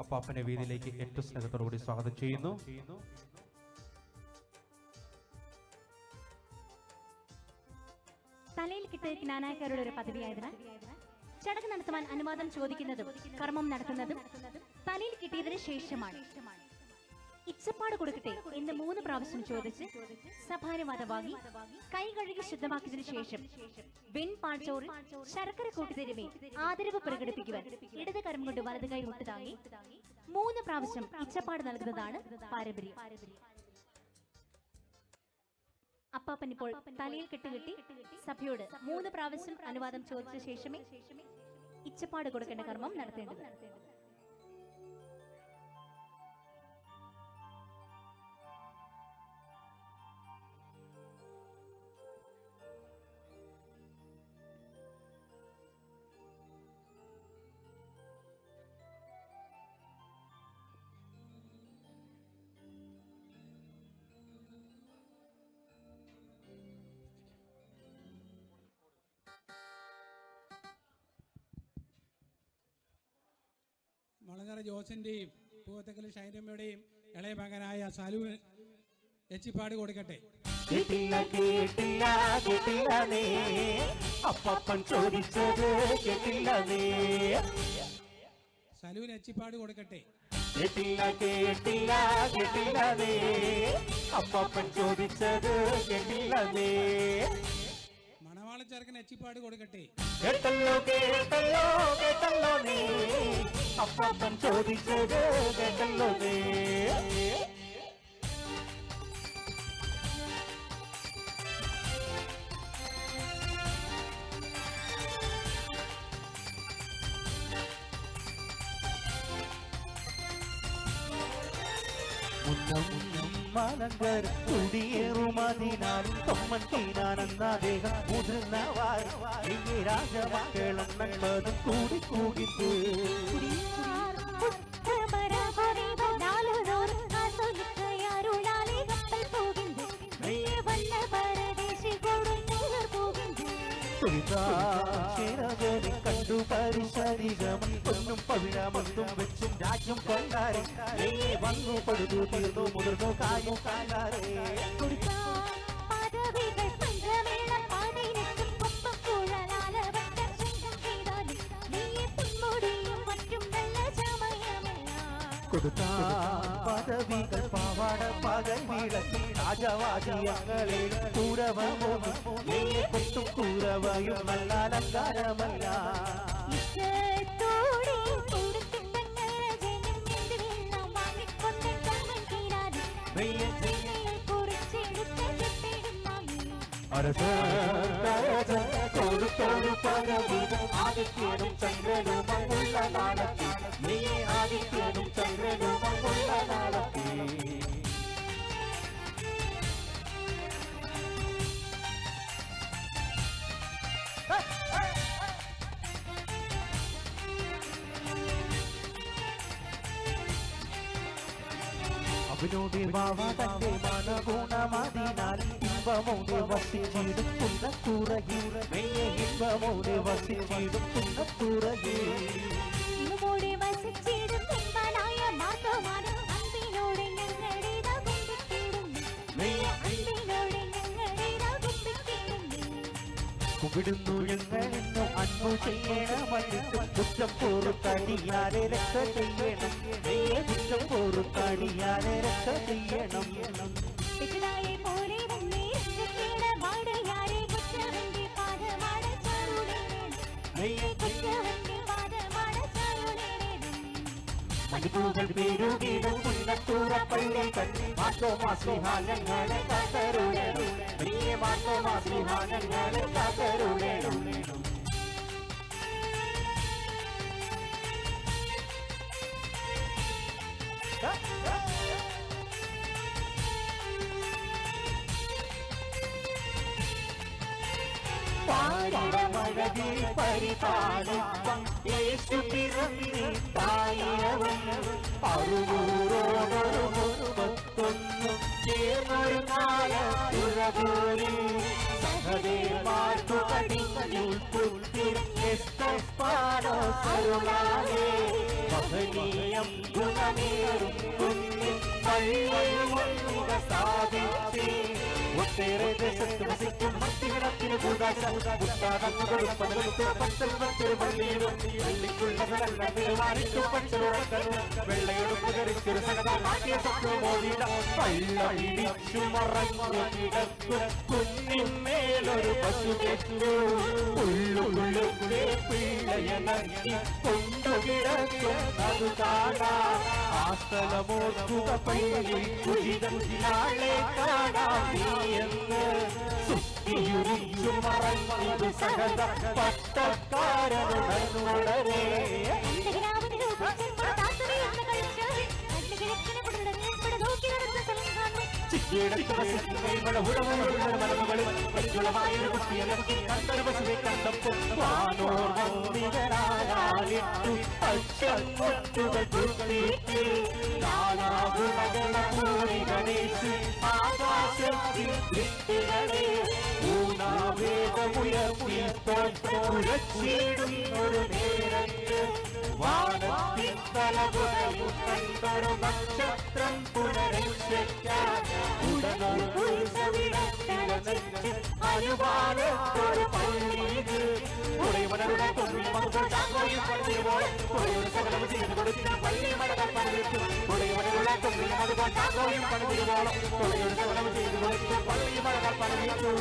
അപ്പാപ്പനെ വേദിയിലേക്ക് ഏറ്റവും സ്നേഹത്തോടുകൂടി സ്വാഗതം ചെയ്യുന്നു.
തലയിൽ കിട്ടിയ ജ്ഞാനായക്കാരുടെ ഒരു പദവിയായതിനാൽ ചടങ്ങ് നടത്തുവാൻ അനുവാദം ചോദിക്കുന്നതും കർമ്മം നടത്തുന്നതും തലയിൽ കിട്ടിയതിനു ശേഷമാണ്. ഇച്ചപ്പാട് കൊടുക്കട്ടെ എന്ന് 3 പ്രാവശ്യം ചോദിച്ച് സഭാനുവാദം വാങ്ങി കൈ കഴുകി ശുദ്ധമാക്കിയതിനു ശേഷം വെൺപാഴ്ചോറിൽ ശർക്കര കൂട്ടിത്തരുമേ ആദരവ് പ്രകടിപ്പിക്കുവാൻ ഇടത് കരം കൊണ്ട് വലത് കൈ മുട്ട് താങ്ങി 3 പ്രാവശ്യം ഇച്ചപ്പാട് നൽകുന്നതാണ് പാരമ്പര്യം. അപ്പാപ്പൻ ഇപ്പോൾ തലയിൽ കെട്ടുകെട്ടി സഭയോട് 3 പ്രാവശ്യം അനുവാദം ചോദിച്ച ശേഷമേ ഇച്ചപ്പാട് കൊടുക്കേണ്ട കർമ്മം നടത്തേണ്ടത്.
വളങ്ങര ജോസിന്റെയും പൂവത്തക്കൽ ഷൈനമ്മയുടെയും ഇളയ മകനായ സാലു എച്ചിപ്പാട് കൊടുക്കട്ടെ.
കേട്ടില്ല കേട്ടില്ല കേട്ടില്ല നീ അപ്പൻ ചോദിച്ചത് കേട്ടില്ല നീ.
സലൂന് എച്ചിപ്പാട് കൊടുക്കട്ടെ.
കേട്ടില്ല കേട്ടില്ല കേട്ടില്ല നീ അപ്പൻ ചോദിച്ചത് കേട്ടില്ല നീ.
മണവാള ചെറുക്കൻ എച്ചിപ്പാട് കൊടുക്കട്ടെ.
കേട്ടല്ലോ കേട്ടല്ലോ കേട്ടല്ലോ നീ അപ്പൻ ചോദിച്ചത് കേട്ടല്ലോ നീ. മലങ്കർ കുടിയേറുമതിനാൽ തൊമ്മൻ തീനാനെന്ന ദേഹം മുതിർന്നവാർ രാജമക്കളെണ്ണത് കൂടി കൂടിത്ത് കണ്ടു പരിശരികമൻ പൊന്നും പവിഴമൊന്നും വെച്ചും രാജ്യം കൊണ്ടാരെ വന്നു പടുതു തീർന്നു മുതിർന്നു കായും കാലാരേ.
പദവികൾ പഞ്ചമേള പാതയിലെത്തും കൊപ്പം കുഴലാല വട്ടം
പദവികൾ പാവാട പകൽ വിളക്കും രാജവാദിയങ്ങളെ കൂരവമോനും നീയെ കൊത്തും കൂരവയും നല്ല അലങ്കാരമല്ല
ഇഷ്ടത്തോടെ കൊടുത്തിട്ടങ്ങൾ ജനമെന്തിനെല്ലാം വാങ്ങിക്കൊണ്ട കർമ്മം തീരാതെ വെയ്യൽ കുറിച്ചെടുത്ത ചുറ്റിടുന്നായി
കൊടുത്തോടു പദവികൾ ആദിത്യനും ചന്ദ്രനുമുള്ള നാളത്തിൽ നീയെ ആദിത്യനും ചന്ദ്രനുമുള്ള നാളത്തിൽ അവനോട് വാവ തന്റെ മനഗുണമതിനാൽ ഇമ്പമോടെ വസിച്ചിടും പുന്നക്കൂറയിൽ മെയ്യെ ഇമ്പമോടെ വസിച്ചിടും പുന്നക്കൂറയിൽ
ഇന്നുമോടെ വസിച്ചിടും പിൻപാനായ മാർഗമാണ് അൻപിനോടെ ഞങ്ങളുടേതാ കൊണ്ടിട്ടിടുന്നു അൻപിനോടെ ഞങ്ങളുടേതാ കൊണ്ടിട്ടിടുന്നു
കുവിടുന്നു ഞങ്ങളെന്നു അൻപു ചെയ്യണമല്ലിട്ടും കുറ്റം പോറുത്തടിയാരെ രക്ഷ ചെയ്യണം മെയ്യെ കുറ്റം പോറുത്തടിയാരെ രക്ഷ ചെയ്യണം
പിതായെ പോലെ തന്നെ രക്ഷകീടമാണ് യാരെ കുറ്റവന്റെ പാദമാണ് ചാരുടേണം
മെയ്യെ
കുറ്റവന്റെ പാദമാണ് ചാരുടേണം
മണിപ്പൂകൾ പേരുകീടും പുന്നത്തൂറ പള്ളി കണ്ണി മാസോമാശ്രീഹാനങ്ങളെ കാത്തരുളേണം പ്രിയ മാസോമാശ്രീഹാനങ്ങളെ കാത്തരുളേണം പാരിടമഴകിൽ പരിപാലിപ്പം യേശു പിറന്നി തായവൻ അറുകൂറോടൊരു മുറുപത്തൊന്നും ചേർന്നൊരു കാലത്തുഴകൂരിൽ സഹദേവാർക്കു കടിഞ്ഞുൾ പുത്തിരും എസ്തസ്പാനോ സരുളാലേ മഹനീയം ഗുണമേറും കുഞ്ഞിൻ പള്ളിയുമുള്ള സാധിച്ചേ ഒട്ടേറെ ദേശത്ത് വസിക്കും ഭക്തികളത്തിന് കൂടാശ ഉത്താകന്നു കൊടുപ്പതിലൊക്കെ പച്ചൽ മറ്റൊരു പള്ളിയിലും പള്ളിക്കുള്ള സകല തിരുവാരിക്കും പച്ചലുറക്കലും വെള്ളയെടുപ്പ് ധരിച്ചൊരു സകല മാറ്റിയ സ്വപ്നമോദിട പള്ള പിടിച്ചു മറഞ്ഞു കിടക്കും കുന്നിന്മേലൊരു പശു വെച്ചു ഉള്ളുള്ളുക്കെ പിള്ളയനക്കി കൊണ്ടുകിടക്കും അത് കാണാം ആ സ്ഥലമോർക്കുക പള്ളി കുജിതനാളെ കാണാം എന്ന് സുത്തിയുരിച്ചു മറഞ്ഞു സഹത പട്ടക്കാരനുടനുടരെ ഒരു നേരത്ത് വാനത്തിൻ തലകുറയും കണ്ടൊരു നക്ഷത്രം പുനരക്ഷയ്ക്കാൻ ഉടനൊരു അനുപാലത്തൊരു പള്ളിയത് ഉടയവനരുടെ കൊമ്പിൽ മകൾ ചാക്കോയും പള്ളിയുമ്പോൾ ഉടയൊരു സകലം ചെയ്തു കൊടുക്കുന്ന പള്ളി മലകൾ പണിതിട്ടു ഉടയവനരുടെ കൊമ്പിൽ മകൾ ചാക്കോയും പണിതിരുവോളം ഉടയൊരു സകലം ചെയ്തു കൊടുക്കുന്ന പള്ളി മലകൾ പണിതിട്ടു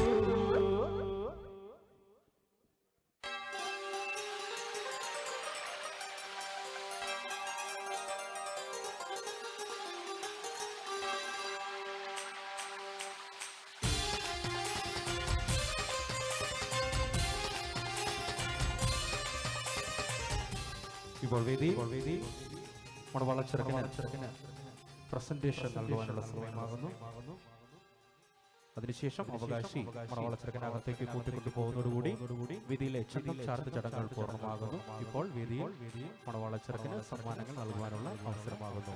ഇപ്പോൾ വേദി മണവാള ചെറുക്കന് പ്രസന്റേഷൻ നൽകുവാനുള്ള സമയമാകുന്നു. അതിനുശേഷം അവകാശി മണവാള ചെറുക്കനകത്തേക്ക് കൂട്ടിക്കൊണ്ടു പോകുന്നതോടുകൂടി വേദിയിലെ ചന്തം ചാർത്ത് ചടങ്ങുകൾ പൂർണ്ണമാകുന്നു. ഇപ്പോൾ വേദിയിൽ മണവാള ചെറുക്കന് സമ്മാനങ്ങൾ നൽകുവാനുള്ള അവസരമാകുന്നു.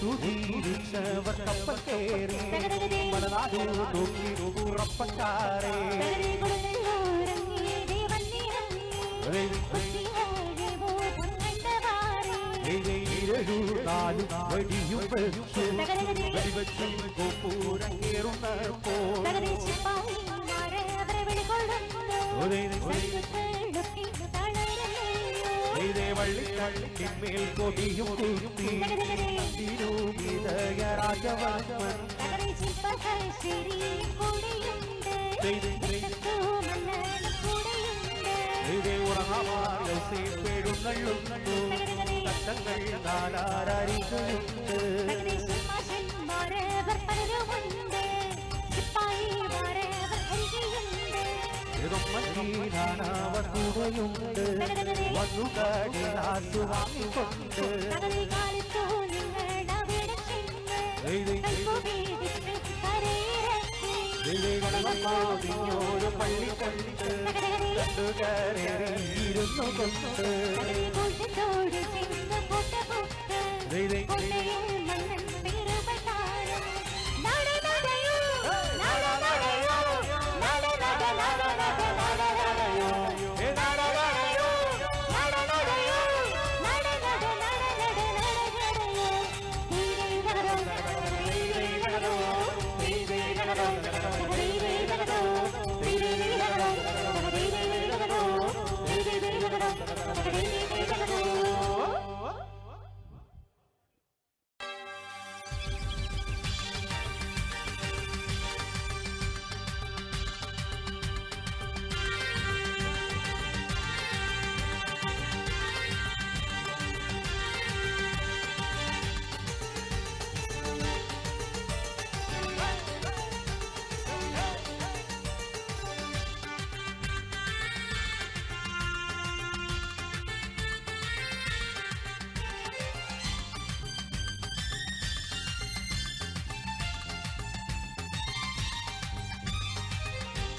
ഒത്തുതീരിച്ചവർ കപ്പൽ കേറി മലനാടു നോക്കി ഉറപ്പക്കാരെ നാലു വടിയും വെച്ചു ഗോപുരങ്ങേറുന്നപ്പോൾ വള്ളിക്കള്ളിന്മേൽ കൊടിയും കുത്തി രാജവർമ്മൻ ഉറങ്ങാമാടുന്നള്ളുന്നു കഷ്ടങ്ങൾ നാലാരികളുണ്ട് ാണവർ കൂടെയുണ്ട് വന്നുകാടിനാട്ടു വാങ്ങിക്കൊണ്ട് ോരോ പള്ളി കണ്ട് കണ്ടുകയറിയിരുന്നു കൊണ്ട്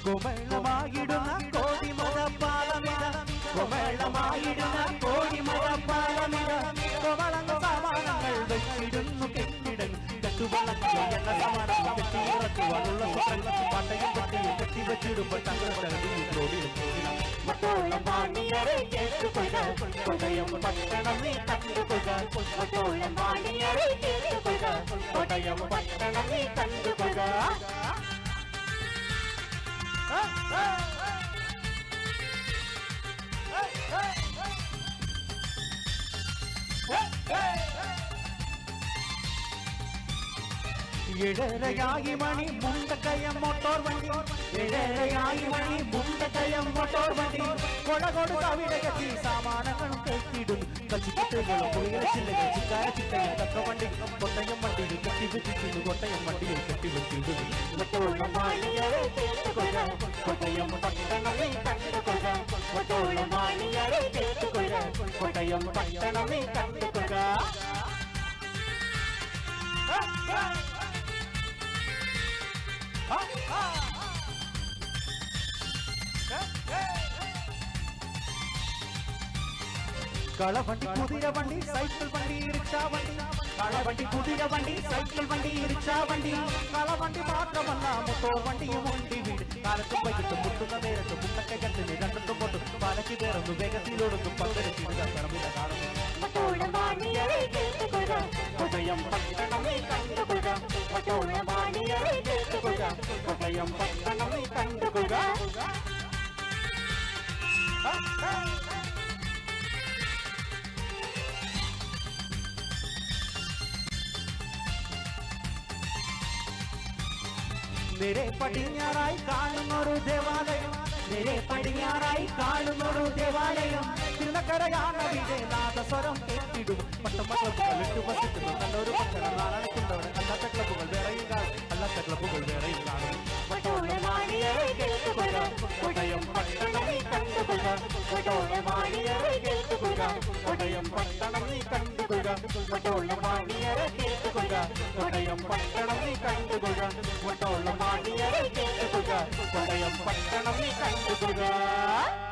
കൊമേളമായിടുന്ന കോടിമരപ്പാലമിട കൊമേളമായിടുന്ന കോടിമരപ്പാലമിട കൊമളങ്ങ സാമാനങ്ങൾ വെച്ചിടുന്നു കെട്ടിടൻ കെട്ടുവളങ്ങൾ എന്ന സമാനം കെട്ടിയിറക്കുവാനുള്ള സ്വപ്നങ്ങൾ പട്ടയം പട്ടയം കെട്ടിവച്ചിടുമ്പോൾ തങ്ങളുടെ
മട്ടോളം വാണിയരെ കേട്ടുകൊള്ളുക കൊടയം പട്ടണം നീ കണ്ടുകൊള്ളുക മട്ടോളം വാണിയരെ കേട്ടുകൊള്ളുക കൊടയം പട്ടണം നീ കണ്ടുകൊള്ളുക
എഴരയായി മണി മുണ്ടക്കയം മോട്ടോർ വണ്ടി എഴരയായി മണി മുണ്ടക്കയം മോട്ടോർ വണ്ടി കൊടകൊടു കവിടകത്തി സാമാനങ്ങളും കെട്ടിടും കച്ചിക്കെട്ടുകളും പുളികളെ ചില്ലകൾ ചിക്കാര ചിക്കകൾ തക്ക വണ്ടി കൊട്ടയം വണ്ടിയിൽ കെട്ടിവെച്ചിട്ടുണ്ട് കൊട്ടയം വണ്ടിയിൽ കെട്ടിവെച്ചിടുന്നു
മട്ടോളം വാണിയരെ കേട്ടുകൊള്ളുക കൊടയം പട്ടണം നീ കണ്ടുകൊള്ളുക മട്ടോളം വാണിയരെ കേട്ടുകൊള്ളുക കൊടയം പട്ടണം നീ കണ്ടുകൊള്ളുക
കളവണ്ടി കുതിര വണ്ടി സൈക്കിൾ വണ്ടി റിക്ഷാ വണ്ടി കളവണ്ടി കുതിര വണ്ടി സൈക്കിൾ വണ്ടി റിക്ഷാ വണ്ടി കളവണ്ടി മാത്രമല്ല മോട്ടോർ വണ്ടിയും ഉണ്ട് വീട് കാലത്തും വൈകിട്ടും മുട്ടുന്ന നേരത്തും മുണ്ടൊക്കെ കത്തിന് രണ്ടും കൊണ്ടും പാലക്ക് കയറുന്നു വേഗത്തിലോടുന്നു പങ്കെടുത്തിടുക പറമ്പില കാണുന്നു
മട്ടോളം വാണിയരെ കേട്ടുകൊള്ളുക കൊടയം പട്ടണം നീ കണ്ടുകൊള്ളുക മട്ടോളം വാണിയരെ കേട്ടുകൊള്ളുക കൊടയം പട്ടണം നീ കണ്ടുകൊള്ളുക
നേരെ പടിഞ്ഞാറായി കാണുന്നൊരു ദേവാലയം നേരെ പടിഞ്ഞാറായി കാണുന്നൊരു ദേവാലയം തിരുനക്കരയാണവിടെ നാദസ്വരം കേട്ടിടും പട്ടമക്ലബുകൾ വസിക്കുന്നു നല്ലൊരു ഭക്ഷണം നാളെക്കുണ്ടവിടെ അല്ലാത്ത ക്ലബുകൾ വേറെയും കാണും അല്ലാത്ത ക്ലബുകൾ വേറെയും കാണും
മട്ടോളം വാണിയരെ കേട്ടുകൊള്ളുക കൊടയം പട്ടണം നീ കണ്ടുകൊള്ളുക മട്ടോളം വാണിയരെ കേട്ടുകൊള്ളുക കൊടയം പട്ടണം നീ കണ്ടുകൊള്ളുക മട്ടോളം വാണിയരെ കേട്ടുകൊള്ളുക കൊടയം പട്ടണം നീ കണ്ടുകൊള്ളുക മട്ടോളം വാണിയരെ കേട്ടുകൊള്ളുക കൊടയം പട്ടണം നീ കണ്ടുകൊള്ളുക